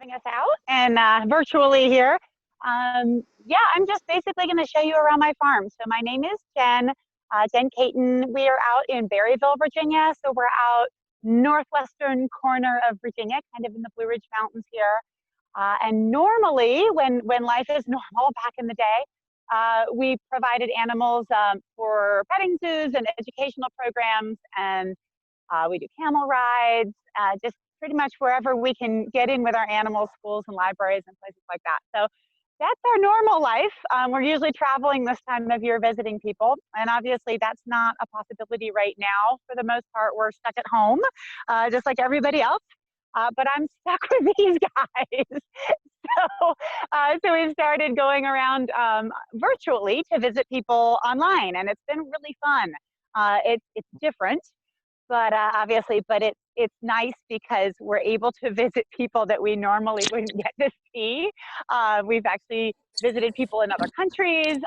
helping us out and virtually here. Yeah, I'm just basically going to show you around my farm. So my name is Jen, Jen Caton. We are out in Berryville, Virginia. So we're out northwestern corner of Virginia, kind of in the Blue Ridge Mountains here. And normally, when life is normal back in the day, we provided animals for petting zoos and educational programs, and we do camel rides, just pretty much wherever we can get in with our animals, schools and libraries and places like that. So that's our normal life. We're usually traveling this time of year visiting people, and obviously that's not a possibility right now. For the most part, we're stuck at home, just like everybody else. But I'm stuck with these guys. So we've started going around virtually to visit people online, and it's been really fun. It's different, but obviously, but it's nice because we're able to visit people that we normally wouldn't get to see. We've actually visited people in other countries.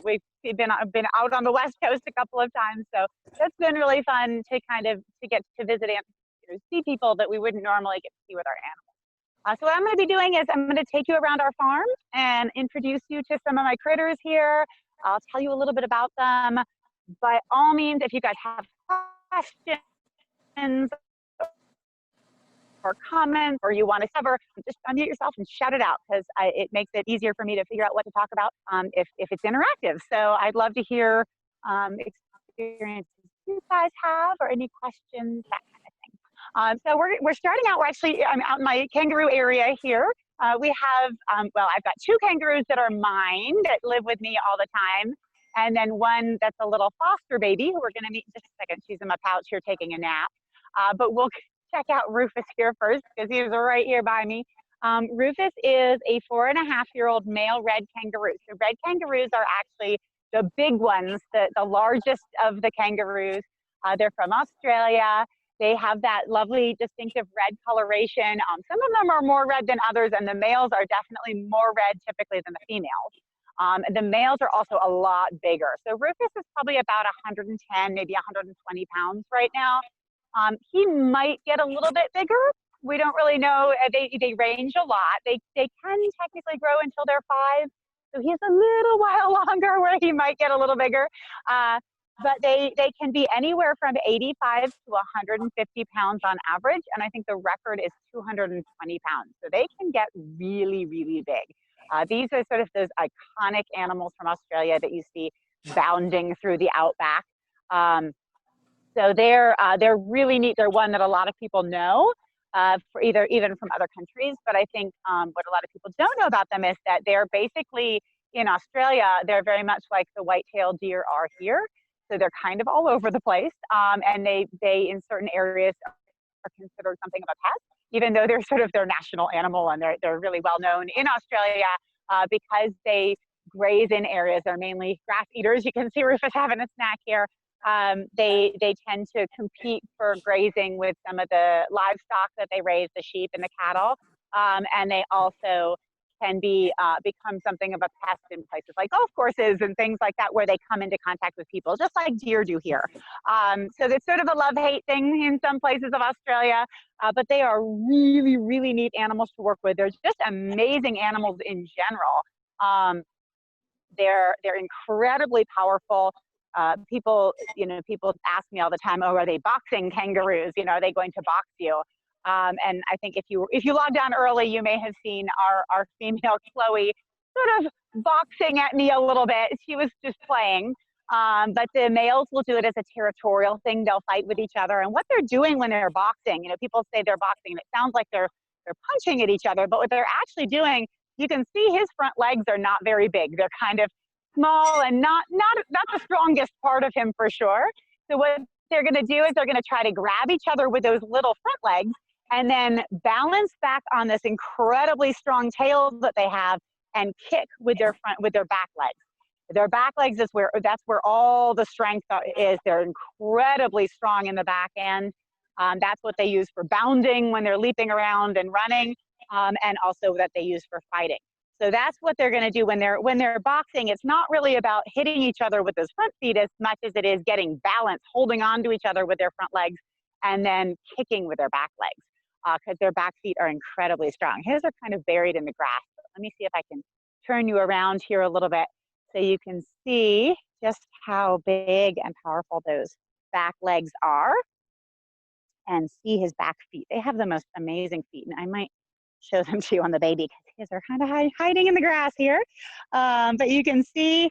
We've been out on the West Coast a couple of times, so that's been really fun to get to visit and see people that we wouldn't normally get to see with our animals. So what I'm going to be doing is I'm going to take you around our farm and introduce you to some of my critters here. I'll tell you a little bit about them. By all means, if you guys have questions or comments, or you want to cover, just unmute yourself and shout it out, because it makes it easier for me to figure out what to talk about if it's interactive. So I'd love to hear experiences you guys have or any questions, that kind of thing. So we're starting out, I'm out in my kangaroo area here. We have, well, I've got 2 kangaroos that are mine that live with me all the time. And then one that's a little foster baby who we're going to meet in just a second. She's in my pouch here taking a nap. But we'll check out Rufus here first because he's right here by me. Rufus is a 4.5-year-old male red kangaroo. So red kangaroos are actually the big ones, the largest of the kangaroos. They're from Australia. They have that lovely distinctive red coloration. Some of them are more red than others, and the males are definitely more red typically than the females. The males are also a lot bigger. So Rufus is probably about 110, maybe 120 pounds right now. He might get a little bit bigger. We don't really know. They range a lot. They can technically grow until they're 5. So he's a little while longer where he might get a little bigger. But they can be anywhere from 85 to 150 pounds on average. And I think the record is 220 pounds. So they can get really, really big. These are sort of those iconic animals from Australia that you see bounding through the outback. So they're really neat. They're one that a lot of people know even from other countries. But I think what a lot of people don't know about them is that they're basically, in Australia, they're very much like the white-tailed deer are here. So they're kind of all over the place. And they in certain areas are considered something of a pest, even though they're sort of their national animal, and they're really well known in Australia because they graze in areas. They're mainly grass eaters. You can see Rufus having a snack here. They tend to compete for grazing with some of the livestock that they raise, the sheep and the cattle, and they also can become something of a pest in places like golf courses and things like that, where they come into contact with people, just like deer do here. So it's sort of a love-hate thing in some places of Australia, but they are really, really neat animals to work with. They're just amazing animals in general. They're incredibly powerful. People ask me all the time, oh, are they boxing kangaroos? Are they going to box you? And I think if you logged on early, you may have seen our female Chloe sort of boxing at me a little bit. She was just playing. But the males will do it as a territorial thing. They'll fight with each other. And what they're doing when they're boxing, people say they're boxing, and it sounds like they're punching at each other. But what they're actually doing, you can see his front legs are not very big. They're kind of small and not the strongest part of him for sure. So what they're going to do is they're going to try to grab each other with those little front legs and then balance back on this incredibly strong tail that they have and kick with their back legs. Their back legs that's where all the strength is. They're incredibly strong in the back end. That's what they use for bounding when they're leaping around and running, and also that they use for fighting. So that's what they're going to do when they're boxing. It's not really about hitting each other with those front feet as much as it is getting balance, holding on to each other with their front legs, and then kicking with their back legs. because their back feet are incredibly strong. His are kind of buried in the grass. But let me see if I can turn you around here a little bit so you can see just how big and powerful those back legs are and see his back feet. They have the most amazing feet, and I might show them to you on the baby because his are kind of hiding in the grass here. But you can see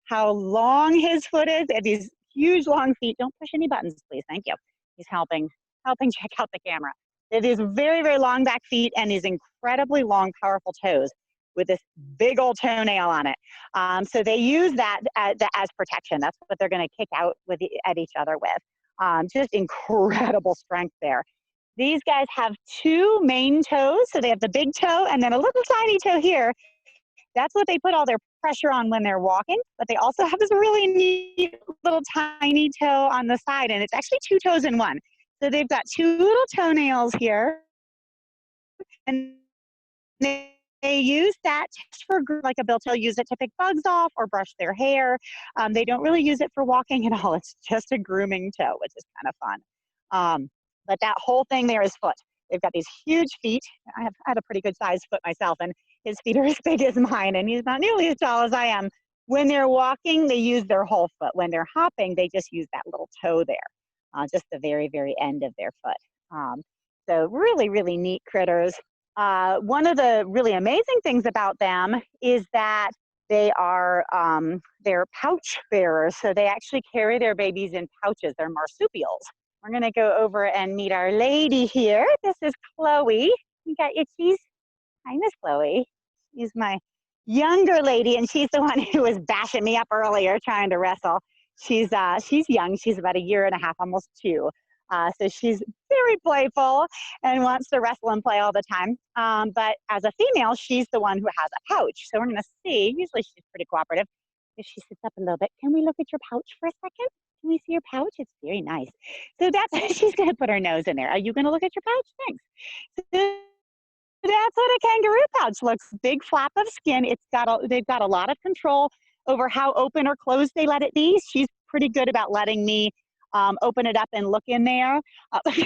how long his foot is and these huge long feet. Don't push any buttons, please. Thank you. He's helping check out the camera. It is very, very long back feet and these incredibly long, powerful toes with this big old toenail on it. So they use that as protection. That's what they're going to kick out at each other with. Just incredible strength there. These guys have two main toes. So they have the big toe and then a little tiny toe here. That's what they put all their pressure on when they're walking. But they also have this really neat little tiny toe on the side. And it's actually two toes in one. So they've got two little toenails here. And they use that for, like a bill, they'll use it to pick bugs off or brush their hair. They don't really use it for walking at all. It's just a grooming toe, which is kind of fun. But that whole thing there is foot. They've got these huge feet. I had a pretty good sized foot myself, and his feet are as big as mine, and he's not nearly as tall as I am. When they're walking, they use their whole foot. When they're hopping, they just use that little toe there, just the very, very end of their foot. So really, really neat critters. One of the really amazing things about them is that they are they're pouch bearers. So they actually carry their babies in pouches. They're marsupials. We're going to go over and meet our lady here. This is Chloe. You got itchies? Hi, Miss Chloe. She's my younger lady, and she's the one who was bashing me up earlier trying to wrestle. She's young. She's about a year and a half, almost 2. So she's very playful and wants to wrestle and play all the time. But as a female, she's the one who has a pouch. So we're going to see. Usually she's pretty cooperative. If she sits up a little bit, can we look at your pouch for a second? Can we see your pouch? It's very nice. So she's going to put her nose in there. Are you going to look at your pouch? Thanks. So that's what a kangaroo pouch looks. Big flap of skin. They've got a lot of control over how open or closed they let it be. She's pretty good about letting me open it up and look in there. She's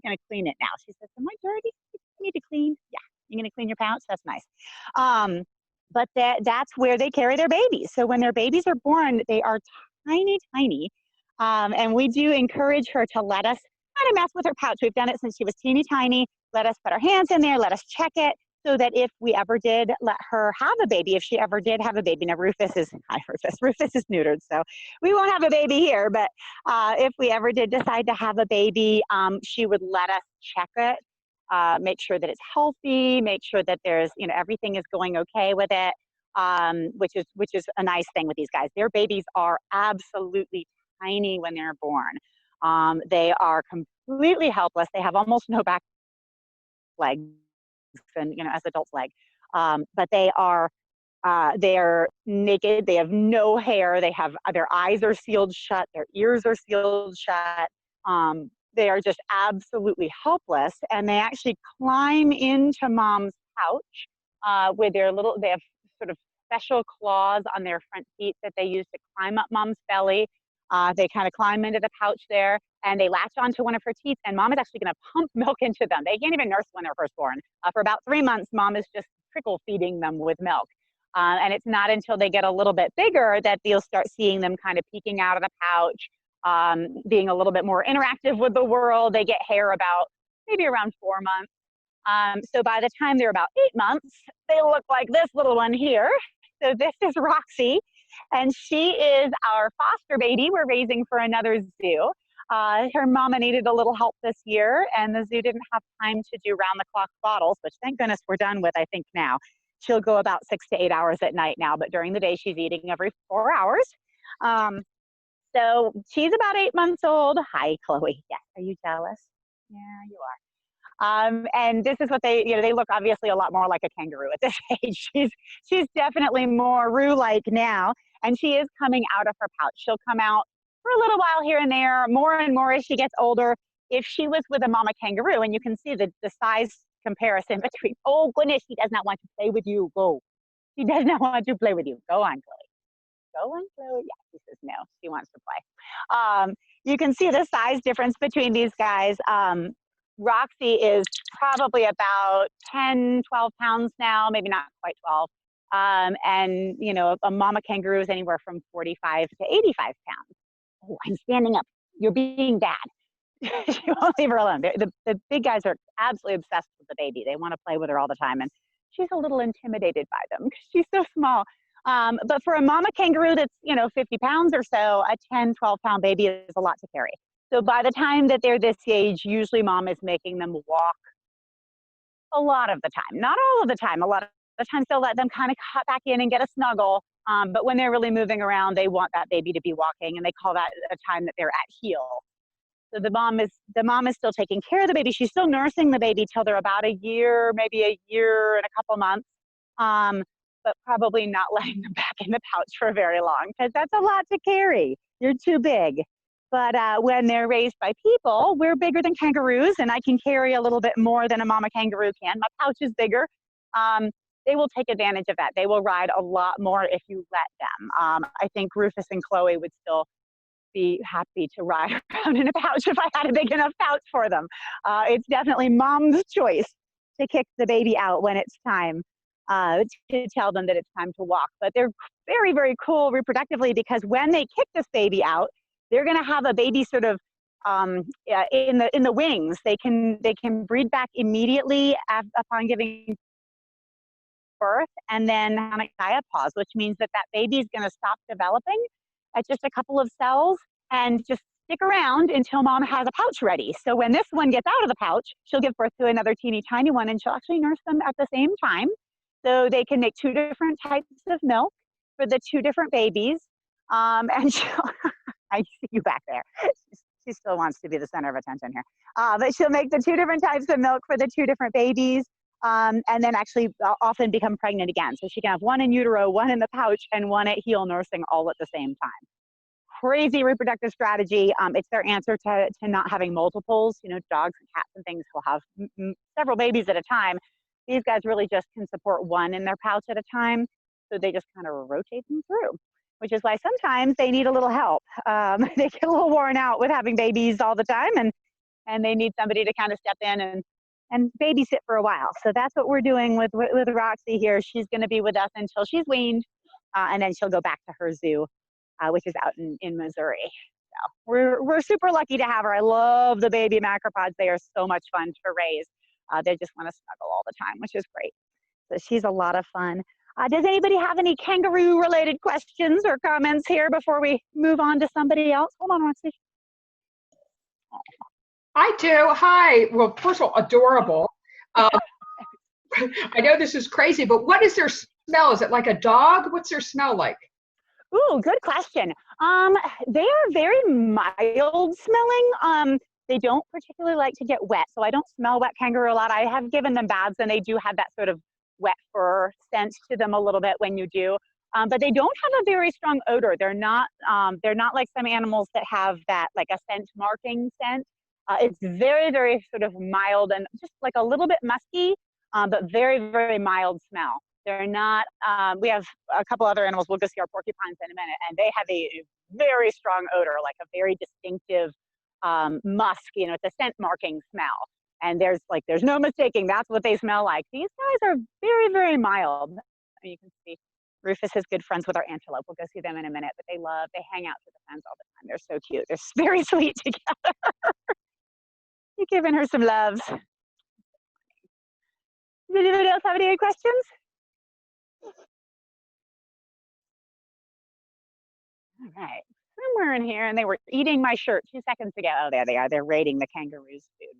going to clean it now. She says, am I dirty? You need to clean? Yeah. You're going to clean your pouch? That's nice. But that's where they carry their babies. So when their babies are born, they are tiny, tiny. And we do encourage her to let us kind of mess with her pouch. We've done it since she was teeny tiny. Let us put our hands in there. Let us check it so that if we ever did let her have a baby, if she ever did have a baby, now Rufus is neutered, so we won't have a baby here, but if we ever did decide to have a baby, she would let us check it, make sure that it's healthy, make sure that there's, everything is going okay with it, which is a nice thing with these guys. Their babies are absolutely tiny when they're born. They are completely helpless. They have almost no back legs and as adults leg, but they're naked. They have no hair. Their eyes are sealed shut. Their ears are sealed shut. They are just absolutely helpless, and they actually climb into mom's pouch with they have sort of special claws on their front feet that they use to climb up mom's belly. They kind of climb into the pouch there, and they latch onto one of her teeth, and mom is actually going to pump milk into them. They can't even nurse when they're first born. For about 3 months, mom is just trickle feeding them with milk. And it's not until they get a little bit bigger that you'll start seeing them kind of peeking out of the pouch, being a little bit more interactive with the world. They get hair maybe around 4 months. So by the time they're about 8 months, they look like this little one here. So this is Roxy, and she is our foster baby we're raising for another zoo. Her mama needed a little help this year, and the zoo didn't have time to do round-the-clock bottles, which thank goodness we're done with, I think, now. She'll go about 6 to 8 hours at night now, but during the day she's eating every 4 hours. So she's about 8 months old. Hi, Chloe. Yes, are you jealous? Yeah, you are. And this is what they look obviously a lot more like a kangaroo at this age. She's definitely more Roo-like now, and she is coming out of her pouch. She'll come out for a little while here and there, more and more as she gets older. If she was with a mama kangaroo, and you can see the size comparison between, oh goodness, she does not want to play with you. Go. She does not want to play with you. Go on, Chloe. Go on, Chloe. Yeah, she says no. She wants to play. You can see the size difference between these guys. Roxy is probably about 10, 12 pounds now, maybe not quite 12. And, you know, a mama kangaroo is anywhere from 45 to 85 pounds. Oh, I'm standing up. You're being bad. You won't leave her alone. The big guys are absolutely obsessed with the baby. They want to play with her all the time. And she's a little intimidated by them because she's so small. But for a mama kangaroo that's, you know, 50 pounds or so, a 10, 12-pound baby is a lot to carry. So by the time that they're this age, usually mom is making them walk a lot of the time. Not all of the time. A lot of the times they'll let them kind of cut back in and get a snuggle. But when they're really moving around, they want that baby to be walking, and they call that a time that they're at heel. So the mom is still taking care of the baby. She's still nursing the baby till they're about a year, maybe a year and a couple months. But probably not letting them back in the pouch for very long because that's a lot to carry. You're too big. But when they're raised by people, we're bigger than kangaroos, and I can carry a little bit more than a mama kangaroo can. My pouch is bigger. They will take advantage of that. They will ride a lot more if you let them. I think Rufus and Chloe would still be happy to ride around in a pouch if I had a big enough pouch for them. It's definitely mom's choice to kick the baby out when it's time to tell them that it's time to walk. But they're very, very cool reproductively because when they kick this baby out, they're going to have a baby sort of in the wings. They can breed back immediately upon giving birth, and then on a diapause, which means that baby is going to stop developing at just a couple of cells and just stick around until mom has a pouch ready. So when this one gets out of the pouch, she'll give birth to another teeny tiny one, and she'll actually nurse them at the same time. So they can make 2 different types of milk for the 2 different babies. And she'll, I see you back there. She still wants to be the center of attention here. But she'll make the 2 different types of milk for the 2 different babies. And then actually often become pregnant again. So she can have 1 in utero, 1 in the pouch, and 1 at heel nursing all at the same time. Crazy reproductive strategy. It's their answer to not having multiples. You know, dogs and cats and things will have several babies at a time. These guys really just can support 1 in their pouch at a time. So they just kind of rotate them through, which is why sometimes they need a little help. They get a little worn out with having babies all the time, and they need somebody to kind of step in and babysit for a while. So that's what we're doing with Roxy here. She's going to be with us until she's weaned, and then she'll go back to her zoo, which is out in Missouri. So we're super lucky to have her. I love the baby macropods. They are so much fun to raise. They just want to snuggle all the time, which is great. So she's a lot of fun. Does anybody have any kangaroo-related questions or comments here before we move on to somebody else? Hold on, Roxy. I do. Hi. Well, first of all, adorable. I know this is crazy, but what is their smell? Is it like a dog? What's their smell like? Ooh, good question. They are very mild smelling. They don't particularly like to get wet, so I don't smell wet kangaroo a lot. I have given them baths, and they do have that sort of wet fur scent to them a little bit when you do. But they don't have a very strong odor. They're not like some animals that have that like a scent marking scent. It's very, very sort of mild and just like a little bit musky, but very, very mild smell. They're not, we have a couple other animals. We'll go see our porcupines in a minute, and they have a very strong odor, like a very distinctive musk, you know, it's a scent marking smell. And there's no mistaking, that's what they smell like. These guys are very, very mild. You can see Rufus is good friends with our antelope. We'll go see them in a minute, but they hang out to the fence all the time. They're so cute. They're very sweet together. You're giving her some loves. Does anybody else have any questions? All right, somewhere in here, and they were eating my shirt 2 seconds ago. Oh, there they are. They're raiding the kangaroo's food.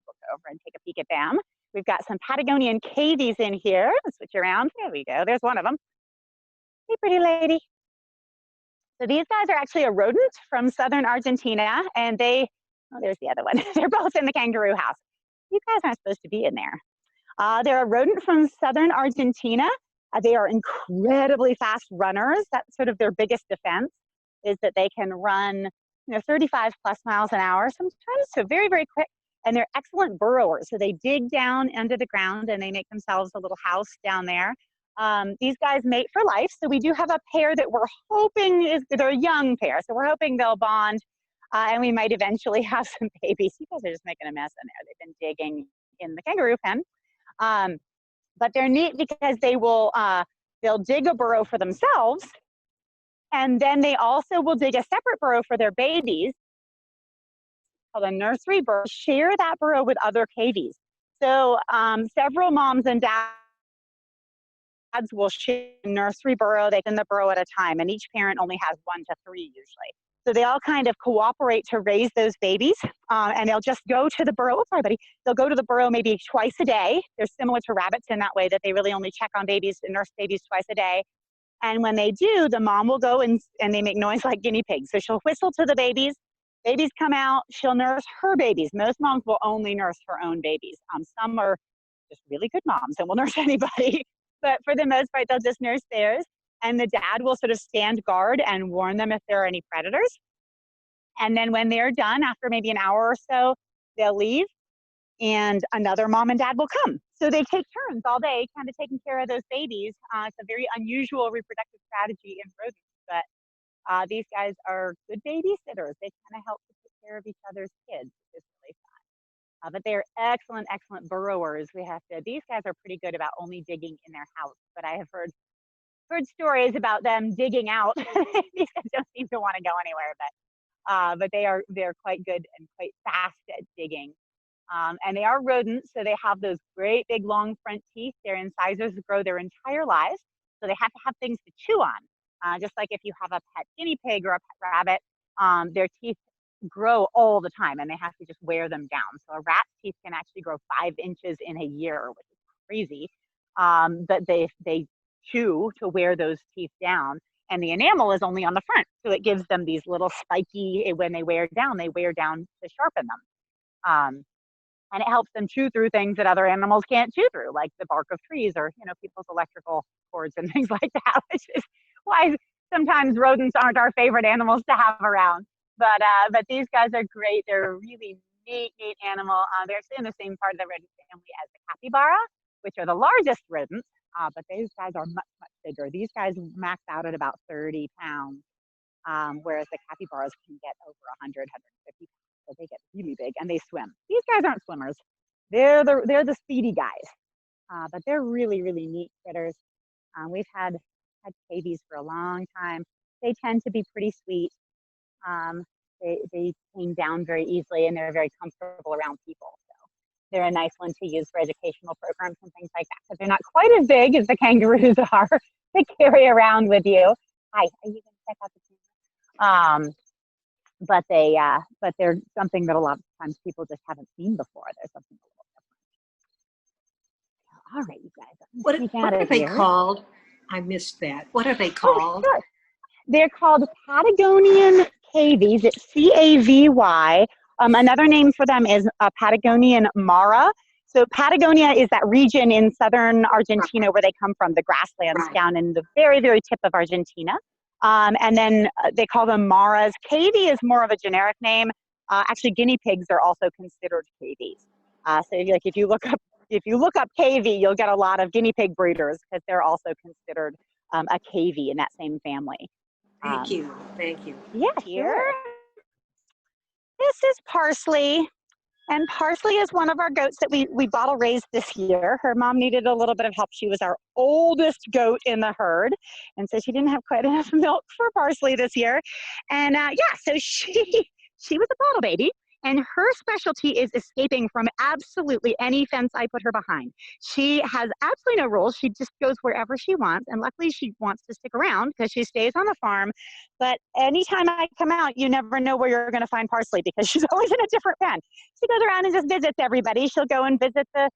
We'll go over and take a peek at them. We've got some Patagonian cavies in here. Let's switch around. There we go. There's one of them. Hey, pretty lady. So these guys are actually a rodent from southern Argentina, and oh, there's the other one. They're both in the kangaroo house. You guys aren't supposed to be in there. They're a rodent from southern Argentina. They are incredibly fast runners. That's sort of their biggest defense, is that they can run, 35 plus miles an hour sometimes, so very, very quick. And they're excellent burrowers. So they dig down into the ground and they make themselves a little house down there. These guys mate for life. So we do have a pair that we're hoping they're a young pair. So we're hoping they'll bond And we might eventually have some babies. You guys are just making a mess in there. They've been digging in the kangaroo pen. But they're neat because they'll dig a burrow for themselves, and then they also will dig a separate burrow for their babies called a nursery burrow, share that burrow with other cavies. So several moms and dads will share a nursery burrow. They can the burrow at a time, and each parent only has 1 to 3 usually. So they all kind of cooperate to raise those babies, and they'll just go to the burrow. Oh, sorry, buddy. They'll go to the burrow maybe twice a day. They're similar to rabbits in that way, that they really only check on babies and nurse babies twice a day. And when they do, the mom will go and they make noise like guinea pigs. So she'll whistle to the babies. Babies come out. She'll nurse her babies. Most moms will only nurse her own babies. Some are just really good moms and will nurse anybody. But for the most part, they'll just nurse theirs. And the dad will sort of stand guard and warn them if there are any predators. And then when they're done, after maybe an hour or so, they'll leave and another mom and dad will come. So they take turns all day kind of taking care of those babies. It's a very unusual reproductive strategy in rodents, but these guys are good babysitters. They kind of help to take care of each other's kids, which is really fun. But they're excellent, excellent burrowers. These guys are pretty good about only digging in their house, but I have heard stories about them digging out. These guys don't seem to want to go anywhere, but they're quite good and quite fast at digging. And they are rodents, so they have those great big long front teeth. Their incisors grow their entire lives, so they have to have things to chew on. Just like if you have a pet guinea pig or a pet rabbit, their teeth grow all the time, and they have to just wear them down. So a rat's teeth can actually grow 5 inches in a year, which is crazy. But they chew to wear those teeth down. And the enamel is only on the front, so it gives them these little spiky, when they wear down to sharpen them. And it helps them chew through things that other animals can't chew through, like the bark of trees or people's electrical cords and things like that, which is why sometimes rodents aren't our favorite animals to have around. But these guys are great. They're a really neat animal. They're in the same part of the rodent family as the capybara, which are the largest rodents. But these guys are much, much bigger. These guys max out at about 30 pounds, whereas the capybaras can get over 100, 150 pounds. So they get really big and they swim. These guys aren't swimmers. They're the speedy guys. But they're really, really neat critters. We've had cavies for a long time. They tend to be pretty sweet. They tame down very easily and they're very comfortable around people. So they're a nice one to use for educational programs and things like that, because they're not quite as big as the kangaroos are to carry around with you. Hi, are you going to check out the camera? But they're something that a lot of times people just haven't seen before. There's something a little different. All right, you guys. What are they called? I missed that. What are they called? Oh, sure. They're called Patagonian cavies. It's CAVY. Another name for them is Patagonian Mara. So Patagonia is that region in southern Argentina where they come from, the grasslands down in the very, very tip of Argentina. And then they call them Maras. Cavy is more of a generic name. Actually, guinea pigs are also considered cavies. So if you look up cavy, you'll get a lot of guinea pig breeders because they're also considered a cavy in that same family. Thank you. Yeah, here. This is Parsley. And Parsley is one of our goats that we bottle raised this year. Her mom needed a little bit of help. She was our oldest goat in the herd. And so she didn't have quite enough milk for Parsley this year. And so she was a bottle baby. And her specialty is escaping from absolutely any fence I put her behind. She has absolutely no rules. She just goes wherever she wants. And luckily she wants to stick around because she stays on the farm. But anytime I come out, you never know where you're going to find Parsley because she's always in a different pen. She goes around and just visits everybody. She'll go and visit the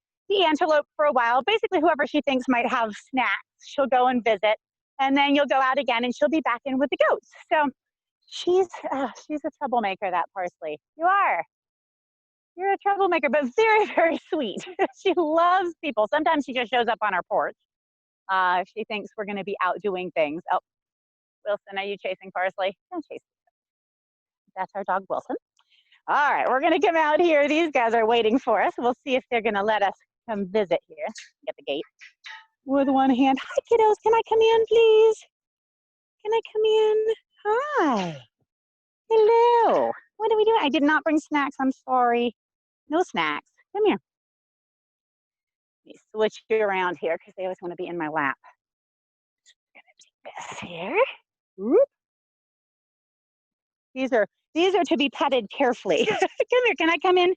antelope for a while. Basically, whoever she thinks might have snacks, she'll go and visit. And then you'll go out again and she'll be back in with the goats. So she's a troublemaker, that Parsley. You're a troublemaker, but very, very sweet. She loves people. Sometimes she just shows up on our porch. She thinks we're going to be out doing things. Oh, Wilson, are you chasing Parsley? Don't chase me. That's our dog, Wilson. All right, we're going to come out here. These guys are waiting for us. We'll see if they're going to let us come visit here. Get the gate with one hand. Hi, kiddos. Can I come in, please? Can I come in? Hi. Hello. What are we doing? I did not bring snacks. I'm sorry. No snacks. Come here. Let me switch you around here because they always want to be in my lap. I'm gonna take this here. Whoop. These are to be petted carefully. Come here. Can I come in?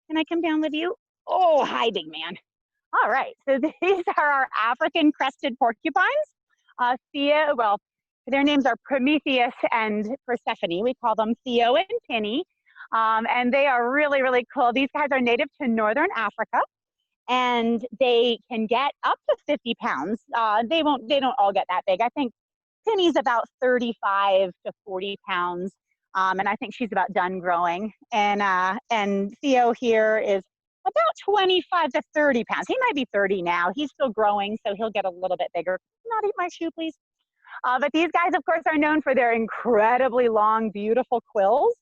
Can I come down with you? Oh, hi, big man. All right. So these are our African crested porcupines. Well, their names are Prometheus and Persephone. We call them Theo and Penny. And they are really, really cool. These guys are native to Northern Africa, and they can get up to 50 pounds. They don't all get that big. I think Penny's about 35 to 40 pounds. And I think she's about done growing. And Theo here is about 25 to 30 pounds. He might be 30 now. He's still growing, so he'll get a little bit bigger. Not eat my shoe, please. But these guys, of course, are known for their incredibly long, beautiful quills.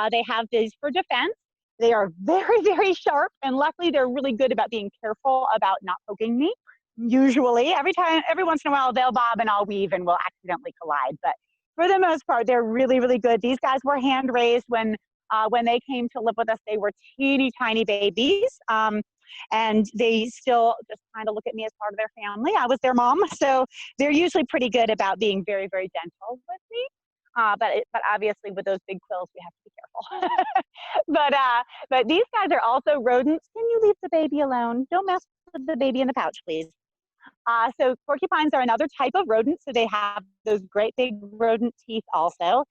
They have these for defense. They are very, very sharp, and luckily they're really good about being careful about not poking me. Usually, every once in a while, they'll bob and I'll weave and we'll accidentally collide. But for the most part, they're really, really good. These guys were hand raised when they came to live with us. They were teeny tiny babies, and they still just kind of look at me as part of their family. I was their mom, so they're usually pretty good about being very, very gentle with me. But obviously with those big quills, we have to be careful. But these guys are also rodents. Can you leave the baby alone? Don't mess with the baby in the pouch, please. So porcupines are another type of rodent. So they have those great big rodent teeth also.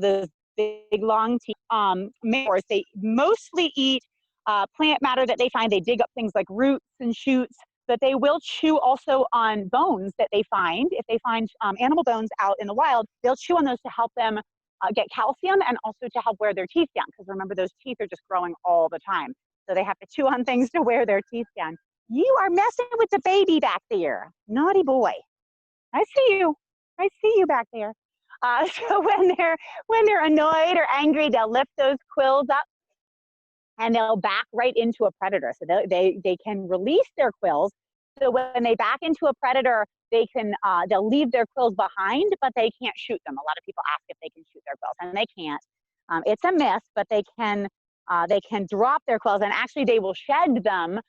Those big long teeth. Mammals, they mostly eat plant matter that they find. They dig up things like roots and shoots, but they will chew also on bones that they find. If they find animal bones out in the wild, they'll chew on those to help them get calcium and also to help wear their teeth down. Because remember, those teeth are just growing all the time. So they have to chew on things to wear their teeth down. You are messing with the baby back there. Naughty boy. I see you. I see you back there. So when they're annoyed or angry, they'll lift those quills up and they'll back right into a predator. So they can release their quills. So when they back into a predator, they'll leave their quills behind, but they can't shoot them. A lot of people ask if they can shoot their quills, and they can't. It's a myth, but they can drop their quills, and actually they will shed them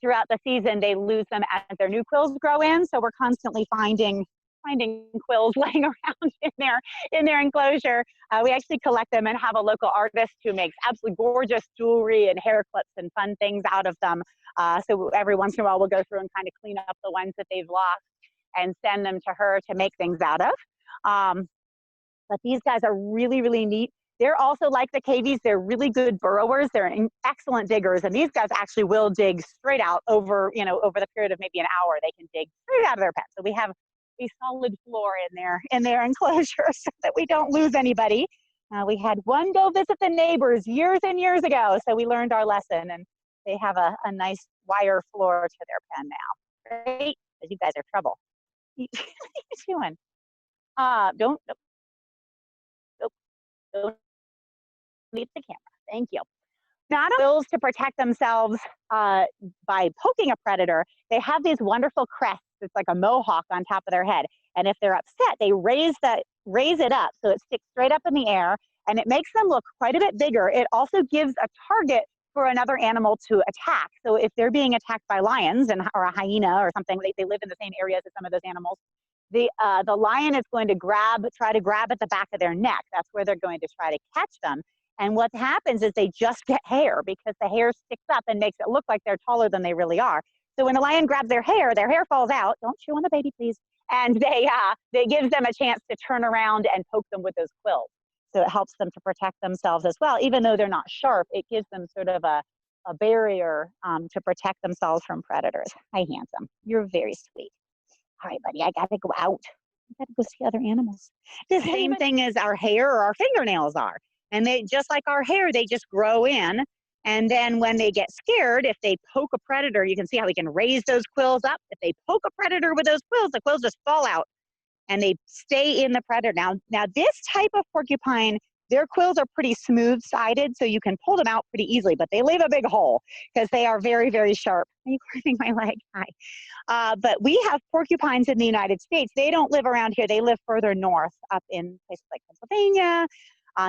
throughout the season. They lose them as their new quills grow in. So we're constantly finding quills laying around in their enclosure. We actually collect them and have a local artist who makes absolutely gorgeous jewelry and hair clips and fun things out of them. So every once in a while we'll go through and kind of clean up the ones that they've lost and send them to her to make things out of. But these guys are really, really neat. They're also like the cavies. They're really good burrowers. They're excellent diggers. And these guys actually will dig straight out over the period of maybe an hour. They can dig straight out of their pen. So we have a solid floor in their enclosure so that we don't lose anybody. We had one go visit the neighbors years and years ago. So we learned our lesson, and they have a nice wire floor to their pen now. Great, because you guys are trouble. What are you doing? Don't leave the camera. Thank you. Not only to protect themselves by poking a predator, they have these wonderful crests. It's like a mohawk on top of their head. And if they're upset, they raise it up so it sticks straight up in the air, and it makes them look quite a bit bigger. It also gives a target for another animal to attack. So if they're being attacked by lions or a hyena or something, they live in the same areas as some of those animals. The lion is going to try to grab at the back of their neck. That's where they're going to try to catch them. And what happens is they just get hair, because the hair sticks up and makes it look like they're taller than they really are. So when the lion grabs their hair falls out. Don't chew on the baby, please. And they gives them a chance to turn around and poke them with those quills. So it helps them to protect themselves as well. Even though they're not sharp, it gives them sort of a barrier to protect themselves from predators. Hi, handsome. You're very sweet. All right, buddy, I gotta go out. I gotta go see other animals. The same thing as our hair or our fingernails are. And they, just like our hair, they just grow in. And then when they get scared, if they poke a predator, you can see how we can raise those quills up. If they poke a predator with those quills, the quills just fall out and they stay in the predator. Now this type of porcupine their quills are pretty smooth-sided, so you can pull them out pretty easily, but they leave a big hole because they are very, very sharp. Are you grabbing my leg? Hi. But we have porcupines in the United States. They don't live around here. They live further north, up in places like Pennsylvania,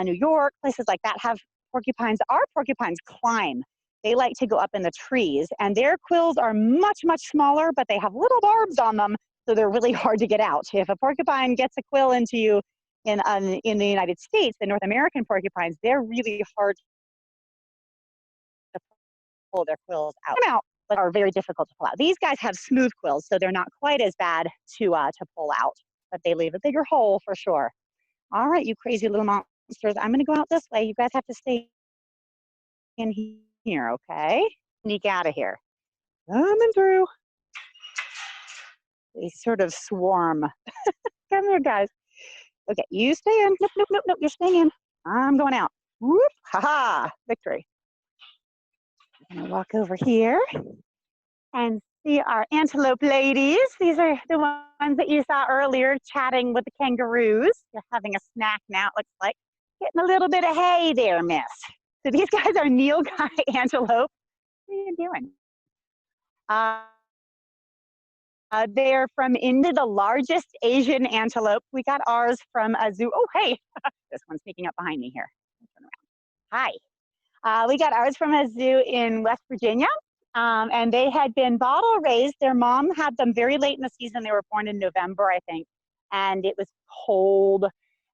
New York, places like that have porcupines. Our porcupines climb. They like to go up in the trees, and their quills are much, much smaller, but they have little barbs on them, so they're really hard to get out. If a porcupine gets a quill into you in the United States, the North American porcupines, they're really hard to pull their quills out. But are very difficult to pull out. These guys have smooth quills, so they're not quite as bad to pull out, but they leave a bigger hole for sure. All right, you crazy little monsters. I'm going to go out this way. You guys have to stay in here, okay? Sneak out of here. Coming through. They sort of swarm. Come here, guys. Okay, you stay in. Nope, nope, nope, nope. You're staying in. I'm going out. Whoop, ha-ha, victory. I'm going to walk over here and see our antelope ladies. These are the ones that you saw earlier chatting with the kangaroos. They're having a snack now, it looks like. Getting a little bit of hay there, miss. So these guys are nilgai antelope. What are you doing? They're from India, the largest Asian antelope. We got ours from a zoo. Oh, hey, this one's sneaking up behind me here. Turn around. Hi. We got ours from a zoo in West Virginia, and they had been bottle raised. Their mom had them very late in the season. They were born in November, I think, and it was cold,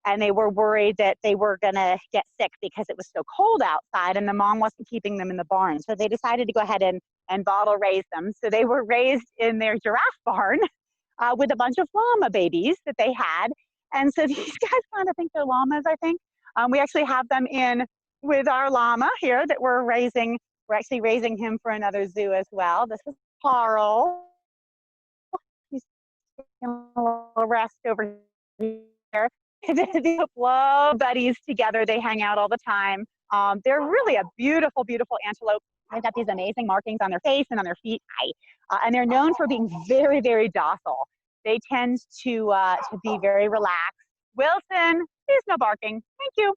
and they were worried that they were going to get sick because it was so cold outside, and the mom wasn't keeping them in the barn. So they decided to go ahead and bottle raise them. So they were raised in their giraffe barn with a bunch of llama babies that they had. And so these guys kind of think they're llamas, I think. We actually have them in with our llama here that we're raising. We're actually raising him for another zoo as well. This is Carl. He's taking a little rest over here. They love buddies together. They hang out all the time. They're really a beautiful, beautiful antelope. They've got these amazing markings on their face and on their feet. And they're known for being very, very docile. They tend to be very relaxed. Wilson, there's no barking. Thank you.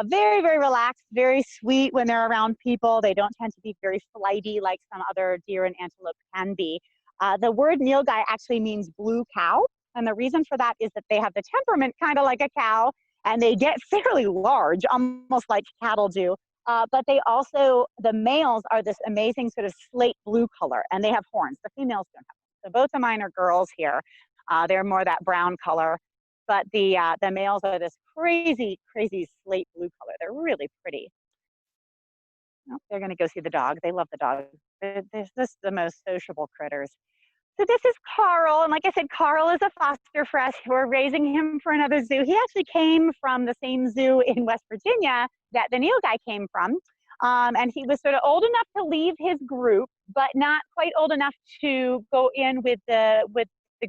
Very, very relaxed, very sweet when they're around people. They don't tend to be very flighty like some other deer and antelope can be. The word nilgai actually means blue cow. And the reason for that is that they have the temperament kind of like a cow, and they get fairly large, almost like cattle do. But they also, the males are this amazing sort of slate blue color, and they have horns. The females don't have them. So both of mine are girls here. They're more that brown color. But the males are this crazy, crazy slate blue color. They're really pretty. Oh, they're going to go see the dog. They love the dog. This is the most sociable critters. So this is Carl, and like I said, Carl is a foster for us. We're raising him for another zoo. He actually came from the same zoo in West Virginia that the nilgai came from, and he was sort of old enough to leave his group, but not quite old enough to go in with the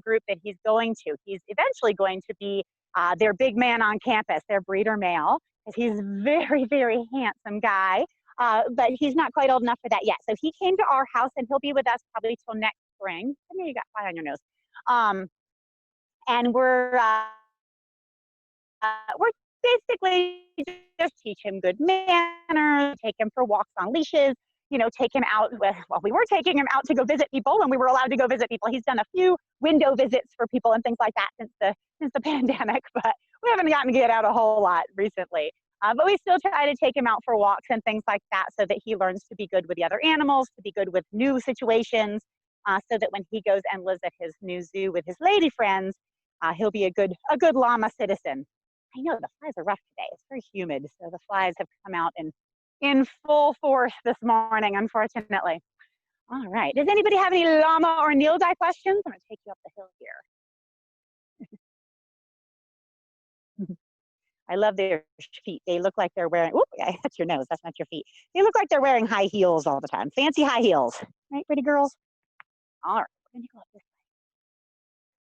group that he's going to. He's eventually going to be their big man on campus, their breeder male, because he's a very, very handsome guy, but he's not quite old enough for that yet. So he came to our house, and he'll be with us probably till next spring. I know you got fly on your nose. And we're basically just teach him good manners, take him for walks on leashes, you know, take him out with, well, we were taking him out to go visit people when we were allowed to go visit people. He's done a few window visits for people and things like that since the pandemic, but we haven't gotten to get out a whole lot recently. But we still try to take him out for walks and things like that so that he learns to be good with the other animals, to be good with new situations, so that when he goes and lives at his new zoo with his lady friends, he'll be a good llama citizen. I know the flies are rough today. It's very humid, so the flies have come out in full force this morning, unfortunately. All right. Does anybody have any llama or nilgai questions? I'm going to take you up the hill here. I love their feet. They look like they're wearing, whoop, that's your nose. That's not your feet. They look like they're wearing high heels all the time. Fancy high heels. Right, pretty girls? All right. We're going to go up this way.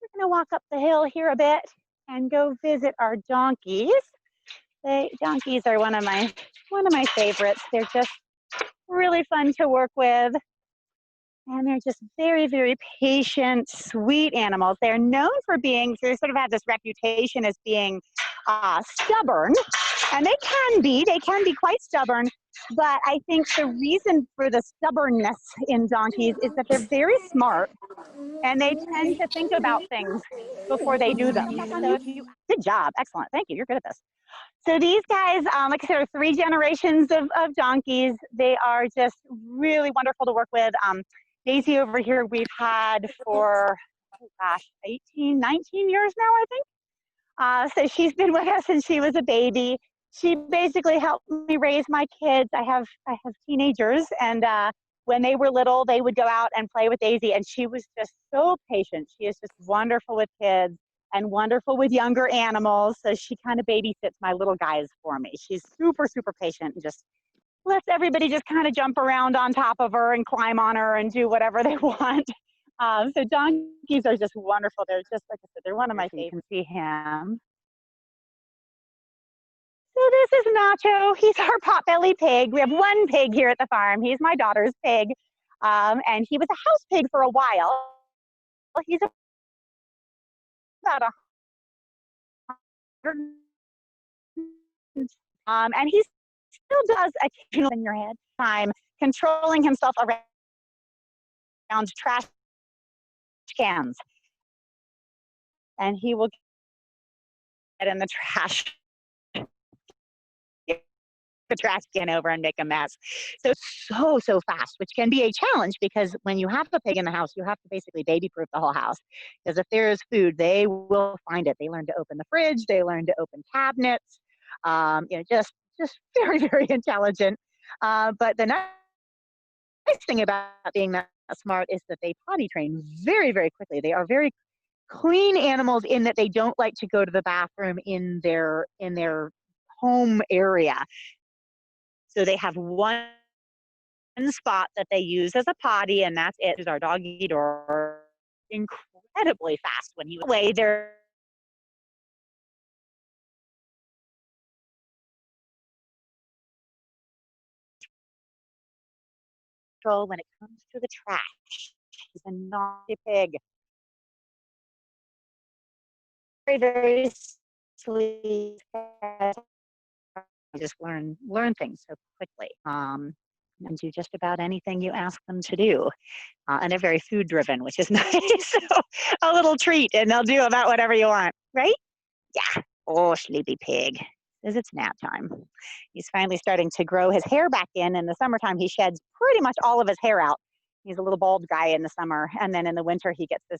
We're going to walk up the hill here a bit and go visit our donkeys. Donkeys are one of my favorites. They're just really fun to work with. And they're just very, very patient, sweet animals. They're known for being, they sort of have this reputation as being stubborn, And they can be quite stubborn, but I think the reason for the stubbornness in donkeys is that they're very smart and they tend to think about things before they do them. So if you, good job, excellent, thank you, you're good at this. So these guys, like I said, are 3 generations of donkeys. They are just really wonderful to work with. Daisy over here we've had for, oh gosh, 18, 19 years now, I think. So she's been with us since she was a baby. She basically helped me raise my kids. I have teenagers, and when they were little, they would go out and play with Daisy, and she was just so patient. She is just wonderful with kids and wonderful with younger animals. So she kind of babysits my little guys for me. She's super, super patient and just lets everybody just kind of jump around on top of her and climb on her and do whatever they want. So donkeys are just wonderful. They're just, like I said, they're one of my favorites. You can see him. So this is Nacho. He's our potbelly pig. We have 1 pig here at the farm. He's my daughter's pig. And he was a house pig for a while. He's about 100. And he still does occasionally in your head time controlling himself around trash cans. And he will get in the trash, the trash can over and make a mess. So fast, which can be a challenge because when you have a pig in the house, you have to basically baby-proof the whole house. Because if there is food, they will find it. They learn to open the fridge. They learn to open cabinets. Just very, very intelligent. But the nice thing about being that smart is that they potty train very, very quickly. They are very clean animals in that they don't like to go to the bathroom in their home area. So they have one spot that they use as a potty, and that's it. Is our doggy door. Incredibly fast when you away there. When it comes to the trash, he's a naughty pig. Very, very sweet. Just learn things so quickly. And do just about anything you ask them to do. And they're very food driven, which is nice. So a little treat and they'll do about whatever you want, right? Yeah. Oh, sleepy pig. Says it's nap time. He's finally starting to grow his hair back in. In the summertime, he sheds pretty much all of his hair out. He's a little bald guy in the summer. And then in the winter, he gets this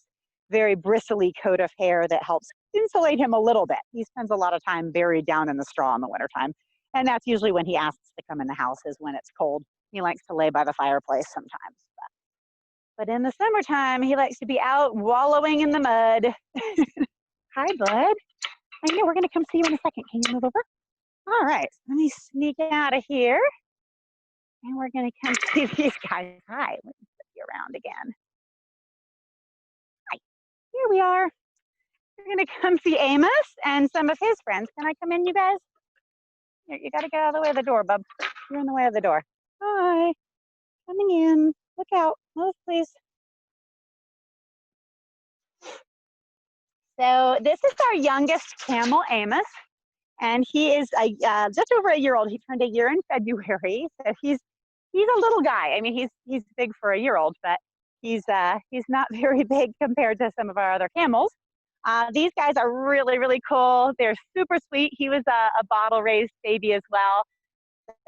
very bristly coat of hair that helps insulate him a little bit. He spends a lot of time buried down in the straw in the wintertime. And that's usually when he asks to come in the house, is when it's cold. He likes to lay by the fireplace sometimes. But in the summertime, he likes to be out wallowing in the mud. Hi, bud. I know we're going to come see you in a second. Can you move over? All right. Let me sneak out of here. And we're going to come see these guys. Hi. Let me flip you around again. Hi. Here we are. We're going to come see Amos and some of his friends. Can I come in, you guys? Here, you got to get out of the way of the door, bub. You're in the way of the door. Hi. Coming in. Look out. Move, please. So this is our youngest camel, Amos, and he is just over a year old. He turned a year in February, so he's a little guy. I mean, he's big for a year old, but he's not very big compared to some of our other camels. These guys are really, really cool. They're super sweet. He was a bottle raised baby as well,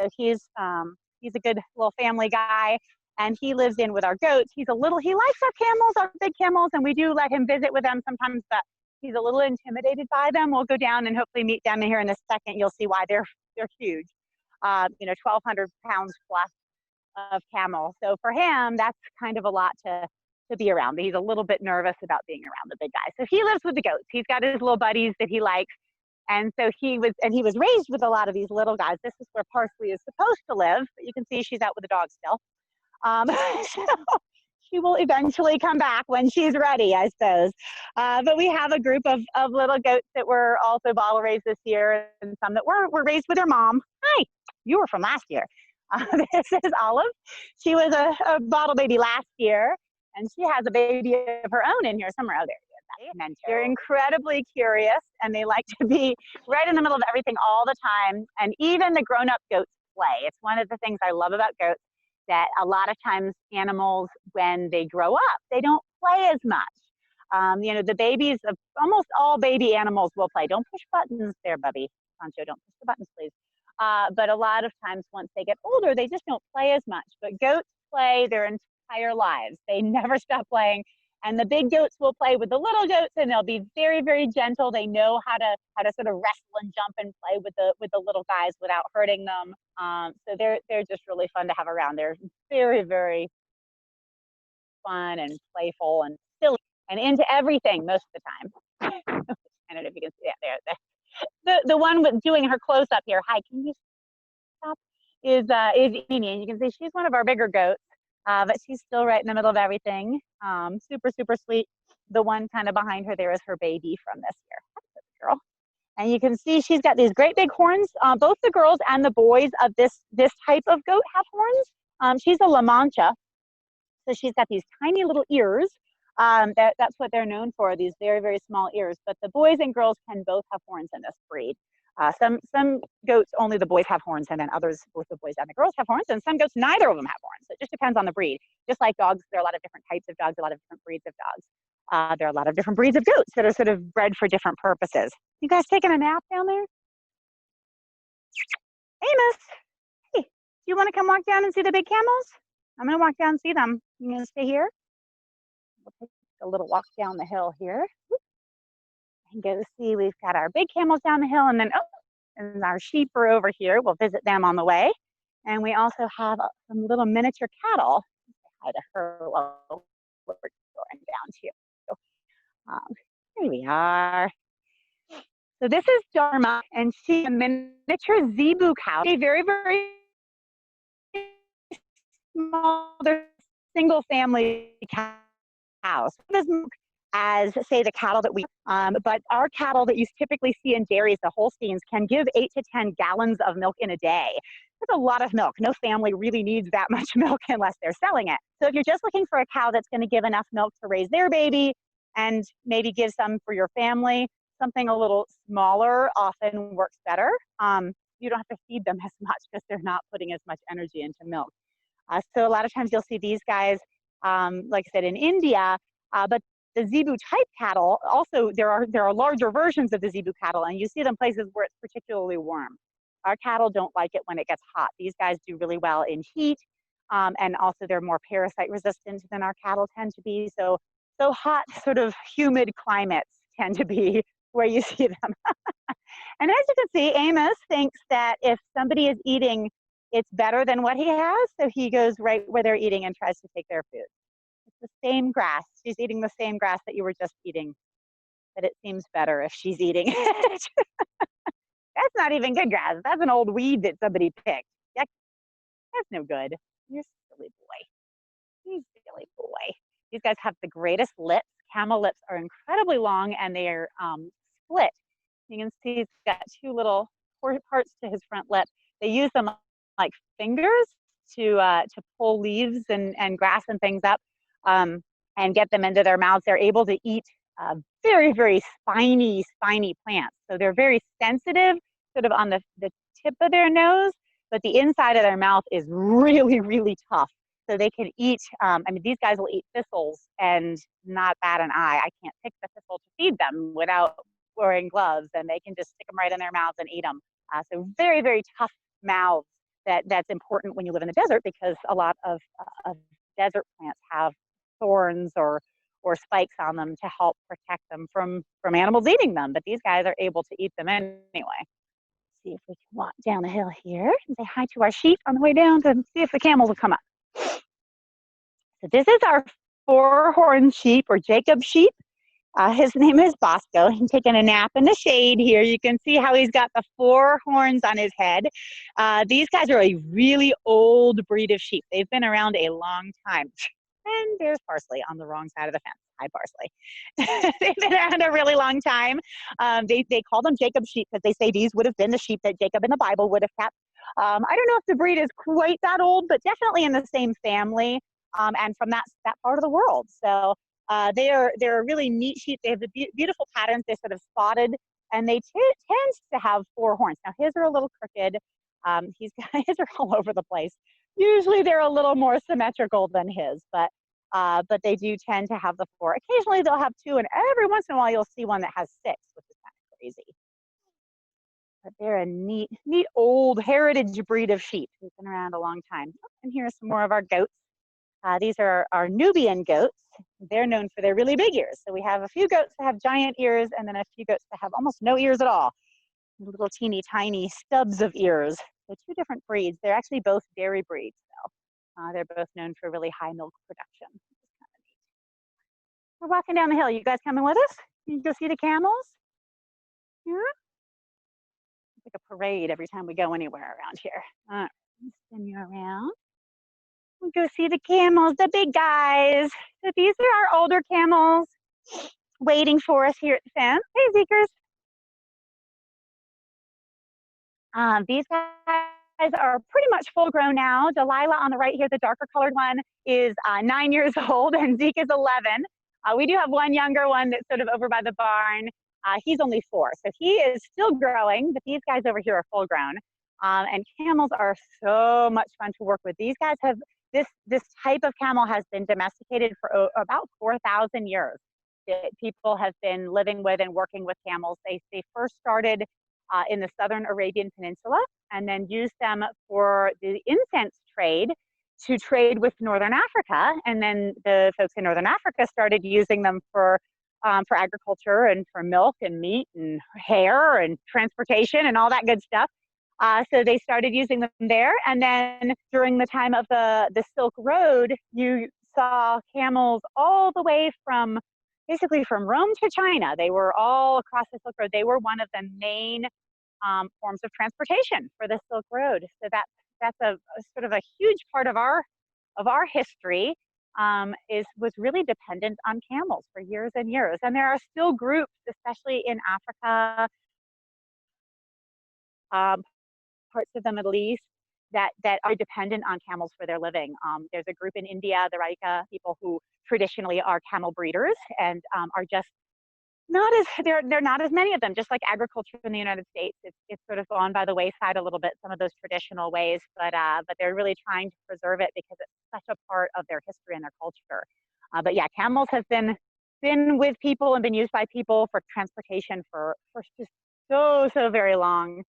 so he's a good little family guy. And he lives in with our goats. He likes our camels, our big camels, and we do let him visit with them sometimes, but he's a little intimidated by them. We'll go down and hopefully meet them here in a second. You'll see why they're huge. 1,200 pounds plus of camel. So for him, that's kind of a lot to be around. But he's a little bit nervous about being around the big guy. So he lives with the goats. He's got his little buddies that he likes. And so he was raised with a lot of these little guys. This is where Parsley is supposed to live, but you can see she's out with the dog still. So she will eventually come back when she's ready, I suppose. But we have a group of little goats that were also bottle raised this year, and some that were raised with their mom. Hi, you were from last year. This is Olive. She was a bottle baby last year, and she has a baby of her own in here somewhere. Oh, there They're incredibly curious, and they like to be right in the middle of everything all the time. And even the grown-up goats play. It's one of the things I love about goats, that a lot of times animals, when they grow up, they don't play as much. You know, the babies of almost all baby animals will play. Don't push buttons there, Bubby. Sancho, don't push the buttons, please. But a lot of times once they get older, they just don't play as much. But goats play their entire lives. They never stop playing. And the big goats will play with the little goats, and they'll be very, very gentle. They know how to sort of wrestle and jump and play with the little guys without hurting them. So they're just really fun to have around. They're very, very fun and playful and silly and into everything most of the time. I don't know if you can see that there. The one with doing her close up here. Hi, can you stop? Is Amy, and you can see she's one of our bigger goats. But she's still right in the middle of everything. Super, super sweet. The one kind of behind her there is her baby from this year. That's a girl. And you can see she's got these great big horns. Both the girls and the boys of this type of goat have horns. She's a La Mancha. So she's got these tiny little ears. That's what they're known for, these very, very small ears. But the boys and girls can both have horns in this breed. Some goats, only the boys have horns, and then others, both the boys and the girls have horns, and some goats, neither of them have horns. So it just depends on the breed. Just like dogs, there are a lot of different types of dogs, a lot of different breeds of dogs. There are a lot of different breeds of goats that are sort of bred for different purposes. You guys taking a nap down there? Amos, hey, do you want to come walk down and see the big camels? I'm going to walk down and see them. You going to stay here? We'll take a little walk down the hill here. And go see, we've got our big camels down the hill, and then and our sheep are over here. We'll visit them on the way. And we also have some little miniature cattle. Hi to her while we're going down to. Here we are. So this is Dharma, and she's a miniature zebu cow. A very, very small, they're single family cows. As say the cattle that we, but our cattle that you typically see in dairies, the Holsteins, can give 8 to 10 gallons of milk in a day. That's a lot of milk. No family really needs that much milk unless they're selling it. So if you're just looking for a cow that's going to give enough milk to raise their baby and maybe give some for your family, something a little smaller often works better. You don't have to feed them as much because they're not putting as much energy into milk. So a lot of times you'll see these guys, like I said, in India, but the zebu type cattle, also there are larger versions of the zebu cattle, and you see them places where it's particularly warm. Our cattle don't like it when it gets hot. These guys do really well in heat, and also they're more parasite resistant than our cattle tend to be. So hot, sort of humid climates tend to be where you see them. And as you can see, Amos thinks that if somebody is eating, it's better than what he has, so he goes right where they're eating and tries to take their food. The same grass. She's eating the same grass that you were just eating, but it seems better if she's eating it. That's not even good grass. That's an old weed that somebody picked. That's no good. You're a silly boy. You silly boy. These guys have the greatest lips. Camel lips are incredibly long, and they are split. You can see he's got two little parts to his front lip. They use them like fingers to pull leaves and grass and things up. And get them into their mouths. They're able to eat very, very spiny plants. So they're very sensitive sort of on the tip of their nose, but the inside of their mouth is really, really tough. So they can eat, I mean, these guys will eat thistles and not bat an eye. I can't pick the thistle to feed them without wearing gloves, and they can just stick them right in their mouths and eat them. So very, very tough mouths. That's important when you live in the desert, because a lot of desert plants have thorns or spikes on them to help protect them from animals eating them. But these guys are able to eat them anyway. See if we can walk down the hill here and say hi to our sheep on the way down to see if the camels will come up. So this is our four-horned sheep, or Jacob sheep. His name is Bosco. He's taking a nap in the shade here. You can see how he's got the 4 horns on his head. These guys are a really old breed of sheep. They've been around a long time. And there's Parsley on the wrong side of the fence. Hi, Parsley. They've been around a really long time. They call them Jacob sheep because they say these would have been the sheep that Jacob in the Bible would have kept. I don't know if the breed is quite that old, but definitely in the same family, and from that part of the world. So They're a really neat sheep. They have the beautiful patterns. They're sort of spotted, and they tend to have 4 horns. Now his are a little crooked. His are all over the place. Usually they're a little more symmetrical than his, but they do tend to have the 4. Occasionally they'll have 2, and every once in a while you'll see one that has 6, which is kind of crazy. But they're a neat old heritage breed of sheep who's been around a long time. And here's some more of our goats. These are our Nubian goats. They're known for their really big ears. So we have a few goats that have giant ears, and then a few goats that have almost no ears at all. Little teeny tiny stubs of ears. They're 2 different breeds. They're actually both dairy breeds, though. They're both known for really high milk production. Kind of neat. We're walking down the hill. You guys coming with us? You go see the camels? Yeah? It's like a parade every time we go anywhere around here. All right, spin you around. We go see the camels, the big guys. So these are our older camels waiting for us here at the fence. Hey, Zeekers. These guys are pretty much full grown now. Delilah on the right here, the darker colored one, is 9 years old, and Zeke is 11. We do have one younger one that's sort of over by the barn. He's only 4, so he is still growing, but these guys over here are full grown. And camels are so much fun to work with. These guys have, this type of camel has been domesticated for about 4,000 years. People have been living with and working with camels. They first started in the southern Arabian Peninsula, and then used them for the incense trade to trade with Northern Africa. And then the folks in Northern Africa started using them for agriculture and for milk and meat and hair and transportation and all that good stuff. So they started using them there. And then during the time of the Silk Road, you saw camels all the way from, basically from Rome to China. They were all across the Silk Road. They were one of the main forms of transportation for the Silk Road. So that's a sort of a huge part of our history. Was really dependent on camels for years and years. And there are still groups, especially in Africa, parts of the Middle East, that are dependent on camels for their living. There's a group in India, the Raika people, who traditionally are camel breeders, and are just not as, they're not as many of them. Just like agriculture in the United States, it's sort of gone by the wayside a little bit, some of those traditional ways, but they're really trying to preserve it because it's such a part of their history and their culture. But yeah, camels have been with people and been used by people for transportation for just so very long.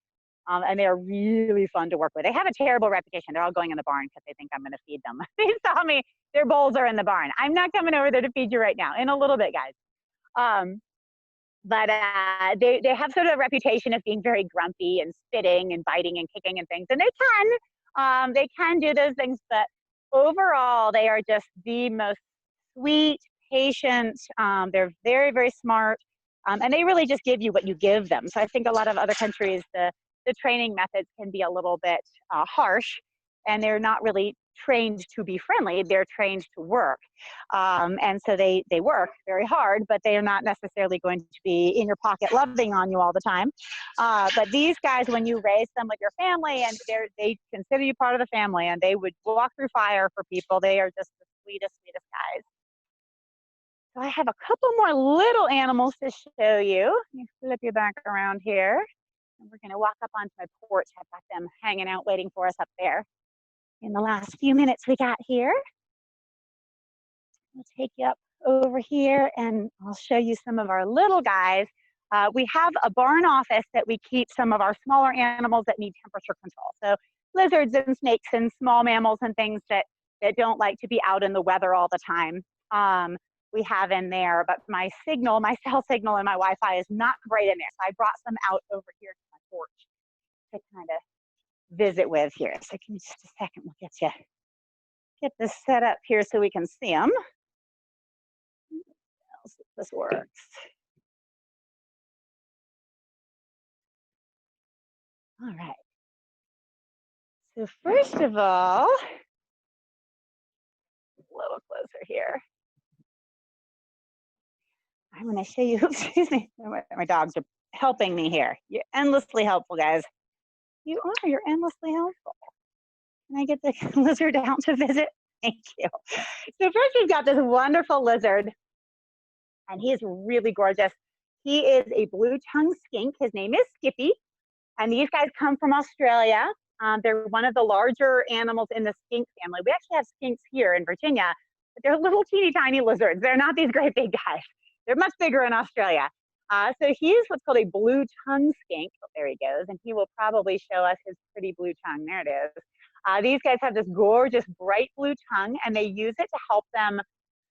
And they're really fun to work with. They have a terrible reputation. They're all going in the barn because they think I'm going to feed them. They saw me, their bowls are in the barn. I'm not coming over there to feed you right now. In a little bit, guys. But they have sort of a reputation of being very grumpy and spitting and biting and kicking and things. And they can do those things. But overall, they are just the most sweet, patient. They're very, very smart. And they really just give you what you give them. So I think a lot of other countries, the training methods can be a little bit harsh, and they're not really trained to be friendly. They're trained to work. And so they work very hard, but they are not necessarily going to be in your pocket loving on you all the time. But these guys, when you raise them with your family, and they consider you part of the family, and they would walk through fire for people, they are just the sweetest guys. So I have a couple more little animals to show you. Let me flip you back around here. And we're going to walk up onto my porch. I've got them hanging out waiting for us up there. In the last few minutes we got here, I'll take you up over here and I'll show you some of our little guys. We have a barn office that we keep some of our smaller animals that need temperature control. So lizards and snakes and small mammals and things that don't like to be out in the weather all the time. We have in there, but my cell signal and my Wi-Fi is not great in there. So I brought some out over here to my porch to kind of visit with here. So give me just a second, we'll get this set up here so we can see them. Let's see if this works. All right. So first of all, a little closer here. I'm going to show you, excuse me, my dogs are helping me here. You're endlessly helpful, guys. You're endlessly helpful. Can I get the lizard out to visit? Thank you. So first we've got this wonderful lizard. and he is really gorgeous. He is a blue-tongued skink. His name is Skippy, and these guys come from Australia. They're one of the larger animals in the skink family. We actually have skinks here in Virginia, but they're little teeny tiny lizards. They're not these great big guys. They're much bigger in Australia. So he's what's called a blue-tongued skink. Oh, there he goes, and he will probably show us his pretty blue tongue. There it is. These guys have this gorgeous bright blue tongue, and they use it to help them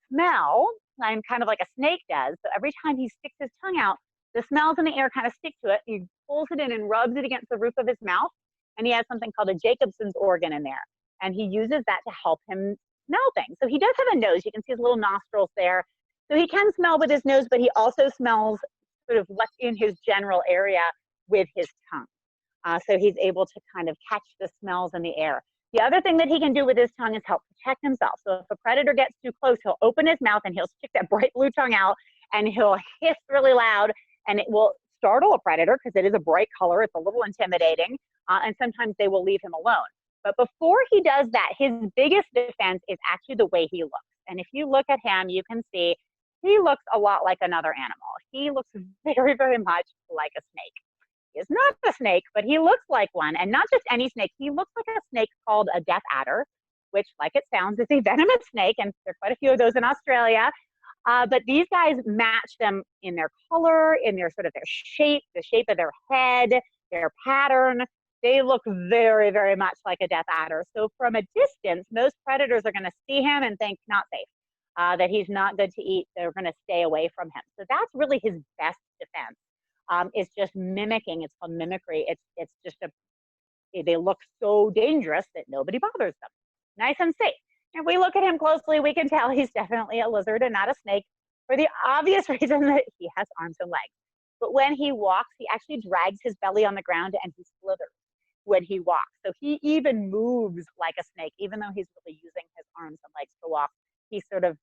smell, and kind of like a snake does. So every time he sticks his tongue out, the smells in the air kind of stick to it. He pulls it in and rubs it against the roof of his mouth, and he has something called a Jacobson's organ in there, and he uses that to help him smell things. So he does have a nose. You can see his little nostrils there. So he can smell with his nose, but he also smells sort of what's in his general area with his tongue. So he's able to kind of catch the smells in the air. The other thing that he can do with his tongue is help protect himself. So if a predator gets too close, he'll open his mouth and he'll stick that bright blue tongue out, and he'll hiss really loud, and it will startle a predator because it is a bright color. It's a little intimidating, and sometimes they will leave him alone. But before he does that, his biggest defense is actually the way he looks. And if you look at him, you can see he looks a lot like another animal. He looks very, very much like a snake. He is not a snake, but he looks like one. And not just any snake. He looks like a snake called a death adder, which, like it sounds, is a venomous snake. And there are quite a few of those in Australia. But these guys match them in their color, in their sort of their shape, the shape of their head, their pattern. They look very, very much like a death adder. So from a distance, most predators are going to see him and think not safe. That he's not good to eat, they're going to stay away from him. So that's really his best defense. Is just mimicking. It's called mimicry. It's just they look so dangerous that nobody bothers them. Nice and safe. If we look at him closely, we can tell he's definitely a lizard and not a snake, for the obvious reason that he has arms and legs. But when he walks, he actually drags his belly on the ground and he slithers when he walks. So he even moves like a snake, even though he's really using his arms and legs to walk. He sort of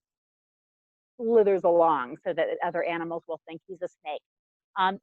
slithers along so that other animals will think he's a snake.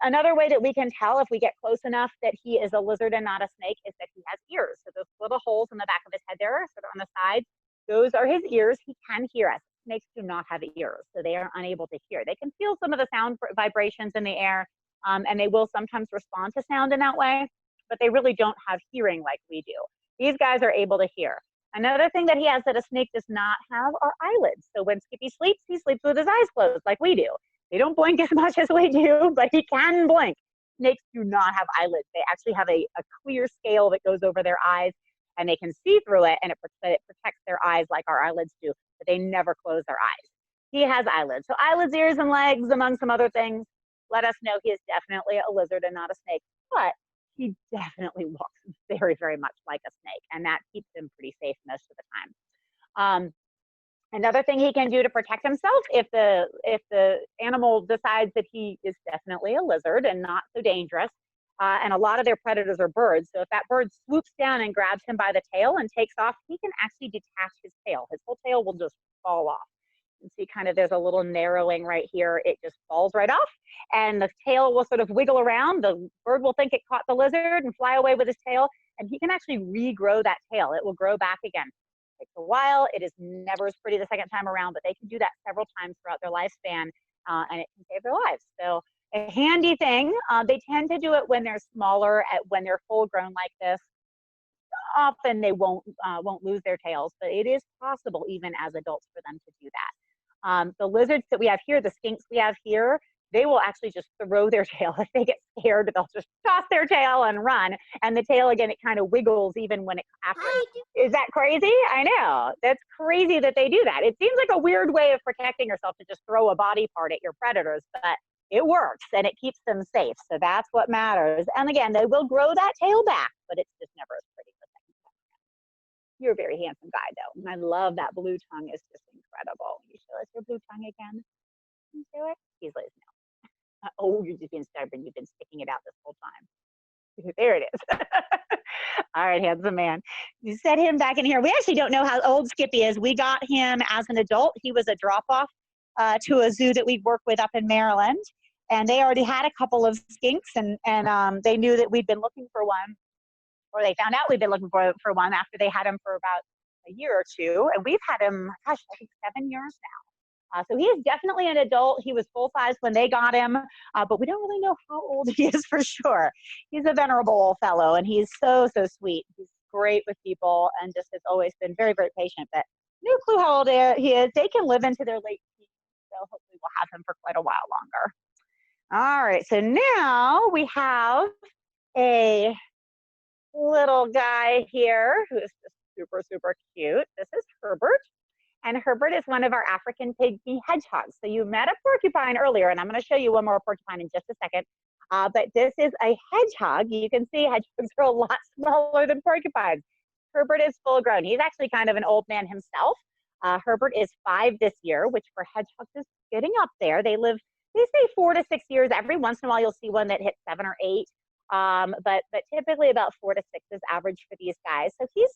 Another way that we can tell if we get close enough that he is a lizard and not a snake is that he has ears. So those little holes in the back of his head there, sort of on the sides, those are his ears. He can hear us. Snakes do not have ears, so they are unable to hear. They can feel some of the sound vibrations in the air, and they will sometimes respond to sound in that way, but they really don't have hearing like we do. These guys are able to hear. Another thing that he has that a snake does not have are eyelids. So when Skippy sleeps, he sleeps with his eyes closed like we do. They don't blink as much as we do, but he can blink. Snakes do not have eyelids. They actually have a clear scale that goes over their eyes, and they can see through it, and it protects their eyes like our eyelids do, but they never close their eyes. He has eyelids. So eyelids, ears, and legs, among some other things, let us know he is definitely a lizard and not a snake, but he definitely looks very, very much like a snake, and that keeps him pretty safe most of the time. Another thing he can do to protect himself, if the animal decides that he is definitely a lizard and not so dangerous, and a lot of their predators are birds, so if that bird swoops down and grabs him by the tail and takes off, he can actually detach his tail. His whole tail will just fall off. You can see kind of there's a little narrowing right here. It just falls right off, and the tail will sort of wiggle around. The bird will think it caught the lizard and fly away with his tail, and he can actually regrow that tail. It will grow back again. It takes a while. It is never as pretty the second time around, but they can do that several times throughout their lifespan, and it can save their lives. So a handy thing. They tend to do it when they're smaller, when they're full grown like this. Often they won't lose their tails, but it is possible even as adults for them to do that. The lizards that we have here, the skinks we have here, they will actually just throw their tail. If they get scared, they'll just toss their tail and run. And the tail, again, it kind of wiggles even when it after. Is that crazy? I know. That's crazy that they do that. It seems like a weird way of protecting yourself to just throw a body part at your predators, but it works and it keeps them safe. So that's what matters. And again, they will grow that tail back, but it's just never as pretty the second time. You're a very handsome guy, though. And I love that blue tongue. It's just incredible. Can you show us your blue tongue again? Can you show it? He's like, no. Oh, you're just being stubborn. You've been sticking it out this whole time. There it is. All right, handsome man. You set him back in here. We actually don't know how old Skippy is. We got him as an adult. He was a drop-off to a zoo that we work with up in Maryland. And they already had a couple of skinks, and they knew that we'd been looking for one, or they found out we'd been looking for one after they had him for about a year or two. And we've had him, gosh, I think 7 years now. So he is definitely an adult. He was full size when they got him, but we don't really know how old he is for sure. He's a venerable old fellow, and he's so, so sweet. He's great with people and just has always been very, very patient, but no clue how old he is. They can live into their late teens, so hopefully we'll have him for quite a while longer. All right, so now we have a little guy here who is just super, super cute. This is Herbert. And Herbert is one of our African pygmy hedgehogs. So you met a porcupine earlier, and I'm going to show you one more porcupine in just a second. But this is a hedgehog. You can see hedgehogs are a lot smaller than porcupines. Herbert is full grown. He's actually kind of an old man himself. Herbert is 5 this year, which for hedgehogs is getting up there. They live, they say 4 to 6 years. Every once in a while, you'll see one that hits 7 or 8. But typically about 4 to 6 is average for these guys. So he's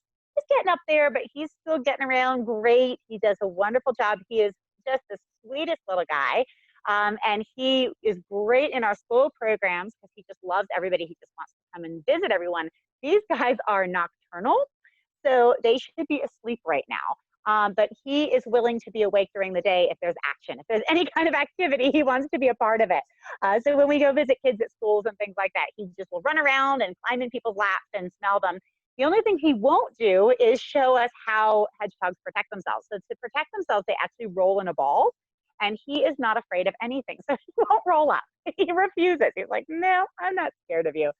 getting up there, but he's still getting around great. He does a wonderful job. He is just the sweetest little guy. And he is great in our school programs because he just loves everybody. He just wants to come and visit everyone. These guys are nocturnal, so they should be asleep right now. But he is willing to be awake during the day if there's action. If there's any kind of activity, he wants to be a part of it. So when we go visit kids at schools and things like that, he just will run around and climb in people's laps and smell them. The only thing he won't do is show us how hedgehogs protect themselves. So to protect themselves, they actually roll in a ball, and he is not afraid of anything. So he won't roll up. He refuses. He's like, no, I'm not scared of you.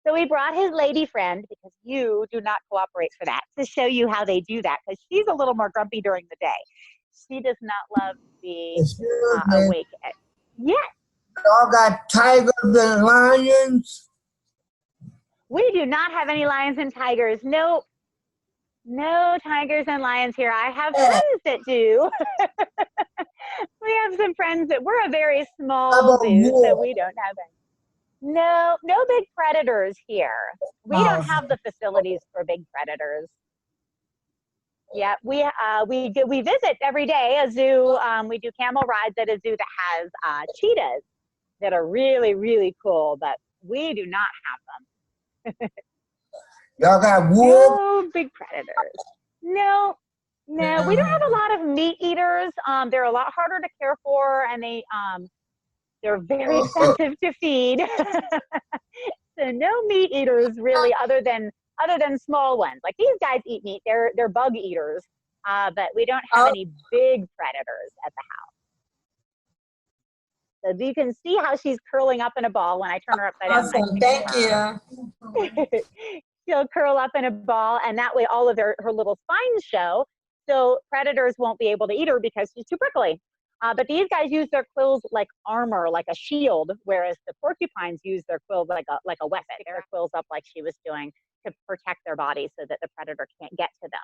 So we brought his lady friend, because you do not cooperate for that, to show you how they do that, because she's a little more grumpy during the day. She does not love to be awake. Yes. Y'all got tigers and lions? We do not have any lions and tigers. Nope. No tigers and lions here. I have friends that do. We have some friends that we're a very small zoo, so we don't have any. No big predators here. We don't have the facilities for big predators. Yeah, we visit every day a zoo. We do camel rides at a zoo that has cheetahs that are really, really cool, but we do not have them. Y'all got wolves? No big predators. No, we don't have a lot of meat eaters. They're a lot harder to care for, and they're very expensive to feed. So no meat eaters really, other than small ones. Like these guys eat meat. They're bug eaters, but we don't have any big predators at the house. So you can see how she's curling up in a ball when I turn her upside down. Awesome, thank you. She'll curl up in a ball, and that way all of her little spines show, so predators won't be able to eat her because she's too prickly. But these guys use their quills like armor, like a shield, whereas the porcupines use their quills like a weapon. Their quills up like she was doing to protect their body so that the predator can't get to them.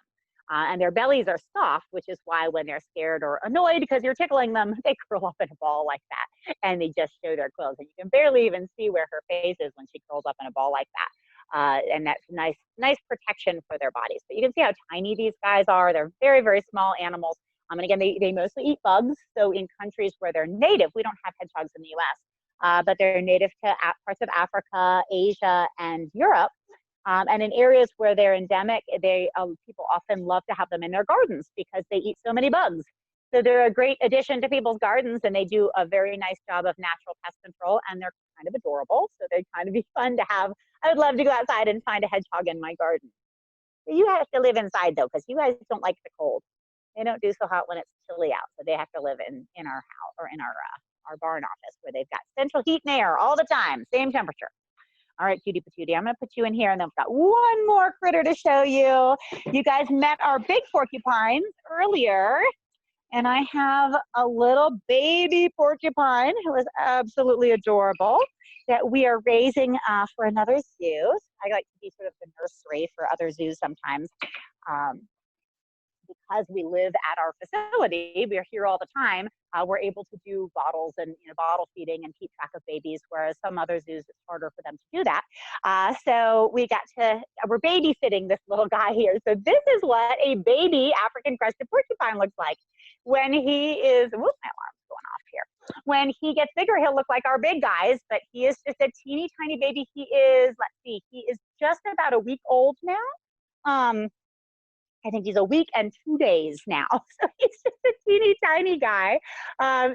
And their bellies are soft, which is why when they're scared or annoyed because you're tickling them, they curl up in a ball like that, and they just show their quills. And you can barely even see where her face is when she curls up in a ball like that. And that's nice protection for their bodies. But you can see how tiny these guys are. They're very, very small animals. And again, they mostly eat bugs. So in countries where they're native, we don't have hedgehogs in the US, but they're native to parts of Africa, Asia, and Europe. And in areas where they're endemic, people often love to have them in their gardens because they eat so many bugs. So they're a great addition to people's gardens, and they do a very nice job of natural pest control, and they're kind of adorable. So they kind of be fun to have. I would love to go outside and find a hedgehog in my garden. But you have to live inside though, because you guys don't like the cold. They don't do so hot when it's chilly out. So they have to live in our house or in our barn office where they've got central heat and air all the time, same temperature. All right, cutie patootie, I'm gonna put you in here, and then we've got one more critter to show you. You guys met our big porcupines earlier, and I have a little baby porcupine who is absolutely adorable that we are raising for another zoo. I like to be sort of the nursery for other zoos sometimes. Because we live at our facility, we're here all the time, we're able to do bottles and bottle feeding and keep track of babies, whereas some other zoos it's harder for them to do that. So we're babysitting this little guy here. So this is what a baby African crested porcupine looks like when he is, whoops, my alarm's going off here. When he gets bigger, he'll look like our big guys, but he is just a teeny tiny baby. He is, let's see, he is just about a week old now. I think he's a week and 2 days now. So he's just a teeny tiny guy.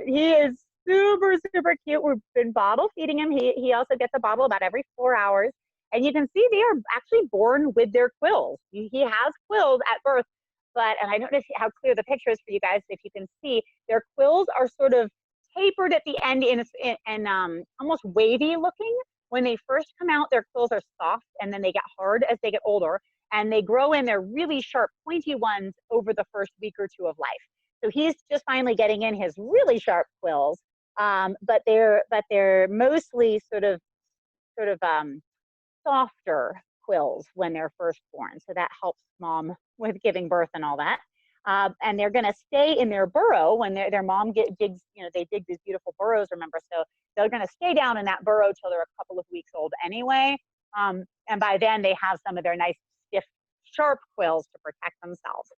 He is super, super cute. We've been bottle feeding him. He also gets a bottle about every 4 hours. And you can see they are actually born with their quills. He has quills at birth, and I don't know how clear the picture is for you guys. If you can see, their quills are sort of tapered at the end and almost wavy looking. When they first come out, their quills are soft, and then they get hard as they get older, and they grow in. They're really sharp, pointy ones over the first week or two of life. So he's just finally getting in his really sharp quills, but they're mostly sort of softer quills when they're first born. So that helps mom with giving birth and all that. And they're going to stay in their burrow when their mom digs, they dig these beautiful burrows, remember? So they're going to stay down in that burrow till they're a couple of weeks old anyway. And by then they have some of their nice, stiff, sharp quills to protect themselves.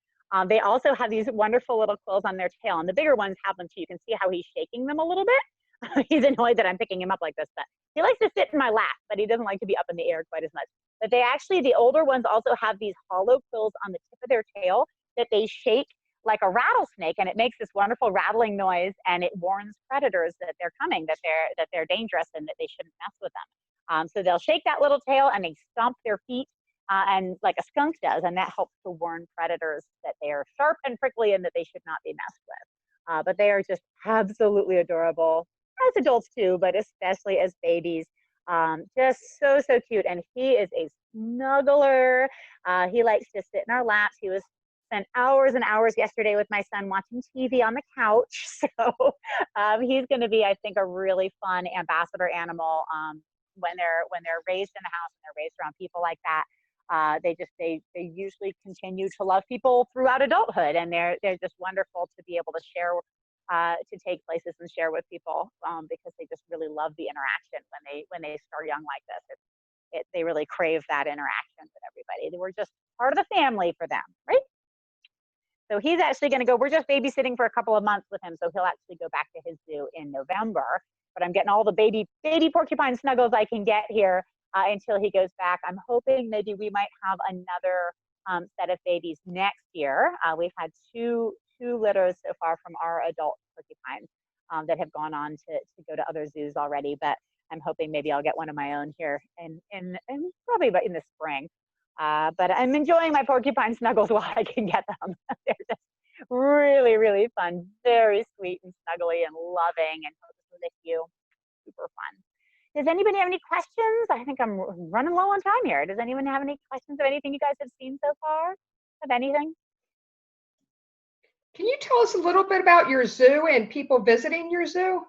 They also have these wonderful little quills on their tail, and the bigger ones have them too. You can see how he's shaking them a little bit. He's annoyed that I'm picking him up like this, but he likes to sit in my lap, but he doesn't like to be up in the air quite as much. But the older ones also have these hollow quills on the tip of their tail that they shake like a rattlesnake, and it makes this wonderful rattling noise, and it warns predators that they're coming, that they're dangerous, and that they shouldn't mess with them. So they'll shake that little tail and they stomp their feet, and like a skunk does, and that helps to warn predators that they are sharp and prickly and that they should not be messed with. But they are just absolutely adorable, as adults too, but especially as babies. Just so, so cute. And he is a snuggler. He likes to sit in our laps. He spent hours and hours yesterday with my son watching TV on the couch. So he's going to be, I think, a really fun ambassador animal when they're raised in the house and they're raised around people like that. They usually continue to love people throughout adulthood, and they're just wonderful to be able to share, to take places and share with people, because they just really love the interaction when they start young like this. They really crave that interaction with everybody. We're just part of the family for them, right? So he's actually going to go. We're just babysitting for a couple of months with him, so he'll actually go back to his zoo in November. But I'm getting all the baby porcupine snuggles I can get here until he goes back. I'm hoping maybe we might have another set of babies next year. We've had two litters so far from our adult porcupines that have gone on to go to other zoos already. But I'm hoping maybe I'll get one of my own here in probably in the spring. But I'm enjoying my porcupine snuggles while I can get them. They're just really, really fun, very sweet and snuggly and loving, and with you, super fun. Does anybody have any questions? I think I'm running low on time here. Does anyone have any questions of anything you guys have seen so far? Of anything? Can you tell us a little bit about your zoo and people visiting your zoo?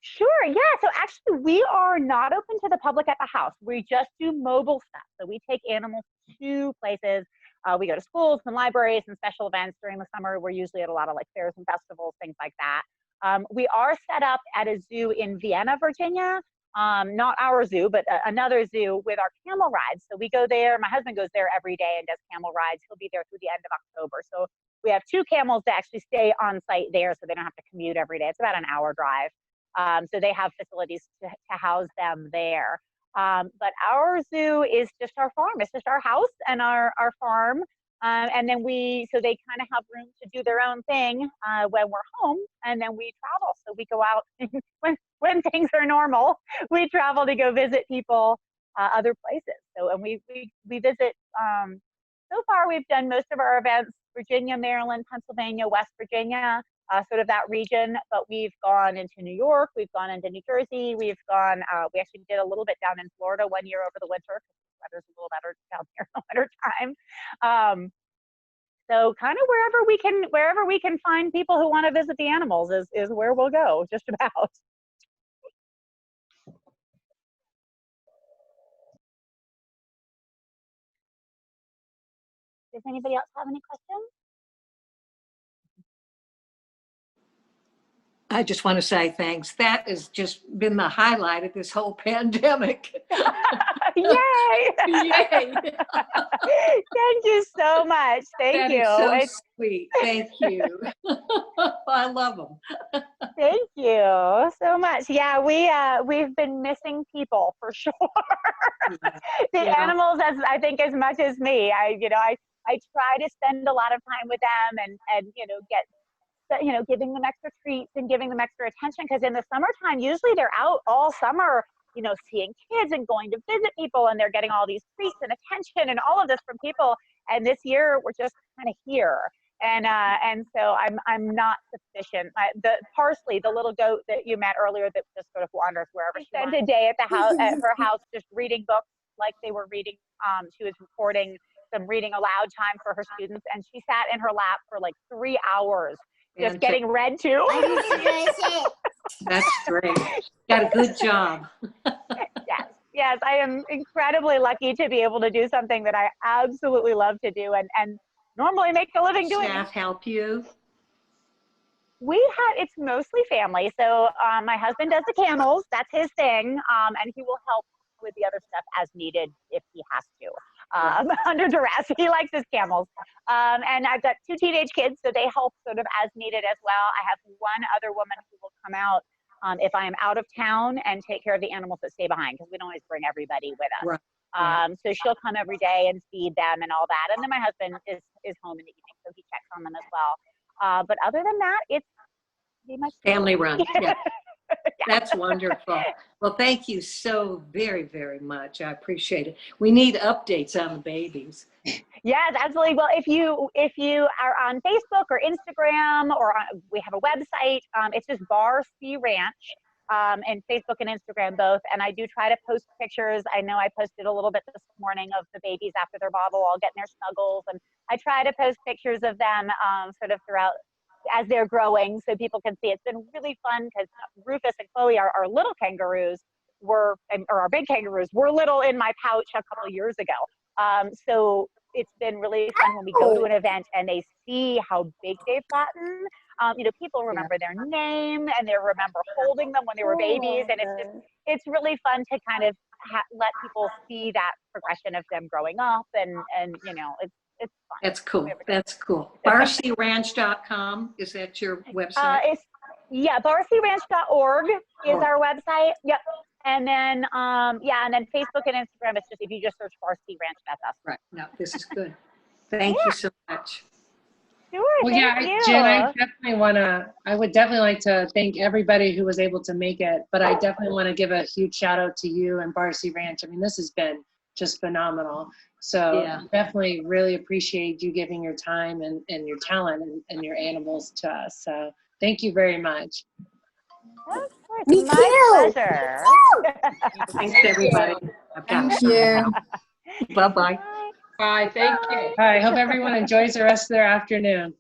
Sure, yeah. So actually, we are not open to the public at the house. We just do mobile stuff. So we take animals to places. We go to schools and libraries and special events during the summer. We're usually at a lot of like fairs and festivals, things like that. We are set up at a zoo in Vienna, Virginia. Not our zoo, but another zoo with our camel rides. So we go there. My husband goes there every day and does camel rides. He'll be there through the end of October. So we have 2 camels that actually stay on site there, so they don't have to commute every day. It's about an hour drive. So they have facilities to house them there. But our zoo is just our farm. It's just our house and our farm. And then so they kind of have room to do their own thing when we're home, and then we travel. So we go out when things are normal. We travel to go visit people other places. So and we visit. So far, we've done most of our events: Virginia, Maryland, Pennsylvania, West Virginia, sort of that region. But we've gone into New York. We've gone into New Jersey. We've gone. We actually did a little bit down in Florida one year over the winter. Weather's a little better down here in the winter time. So kind of wherever we can find people who want to visit the animals is where we'll go, just about. Does anybody else have any questions? I just want to say thanks. That has just been the highlight of this whole pandemic. Yay! Yay! Thank you so much. Thank you. That is so sweet. Thank you. I love them. Thank you so much. Yeah, we've been missing people for sure. The animals, as much as me. I try to spend a lot of time with them and giving them extra treats and giving them extra attention, because in the summertime, usually they're out all summer, seeing kids and going to visit people, and they're getting all these treats and attention and all of this from people. And this year we're just kind of here. And so I'm not sufficient. The Parsley, the little goat that you met earlier that just sort of wanders wherever she spent a day at her house just reading books like they were reading. She was recording some reading aloud time for her students, and she sat in her lap for like 3 hours just getting read to. That's great. Got a good job. Yes, I am incredibly lucky to be able to do something that I absolutely love to do and normally make a living doing. Staff help you? It's mostly family. So my husband does the camels, that's his thing, and he will help with the other stuff as needed if he has to. Under duress, he likes his camels. And I've got 2 teenage kids, so they help sort of as needed as well. I have one other woman who will come out if I am out of town and take care of the animals that stay behind, because we don't always bring everybody with us. Right. So she'll come every day and feed them and all that. And then my husband is home in the evening, so he checks on them as well. But other than that, it's pretty much family run. Yeah. That's wonderful. Well, thank you so very, very much. I appreciate it. We need updates on the babies. Yes, absolutely. Well, if you are on Facebook or Instagram, we have a website. It's just Bar C Ranch, and Facebook and Instagram both. And I do try to post pictures. I know I posted a little bit this morning of the babies after their bottle, all getting their snuggles, and I try to post pictures of them sort of throughout as they're growing, so people can see. It's been really fun because Rufus and Chloe, our little kangaroos, or our big kangaroos, were little in my pouch a couple of years ago. So it's been really fun when we go to an event and they see how big they've gotten. People remember their name and they remember holding them when they were babies, and it's really fun to kind of let people see that progression of them growing up, and it's fun. That's cool. That's cool. barcranch.com, is that your website? barcranch.org is our website. Yep. And then and then Facebook and Instagram, it's just, if you just search Barcy Ranch, that's us. Right. No, this is good. Thank you so much. Sure. Well, Jen, I would definitely like to thank everybody who was able to make it, but I definitely want to give a huge shout out to you and Barcy Ranch. I mean, this has been just phenomenal. So definitely really appreciate you giving your time and your talent and your animals to us. So thank you very much. My pleasure. Thanks, everybody. Thank you. Bye-bye. Bye. Thank you. All right. Hope everyone enjoys the rest of their afternoon.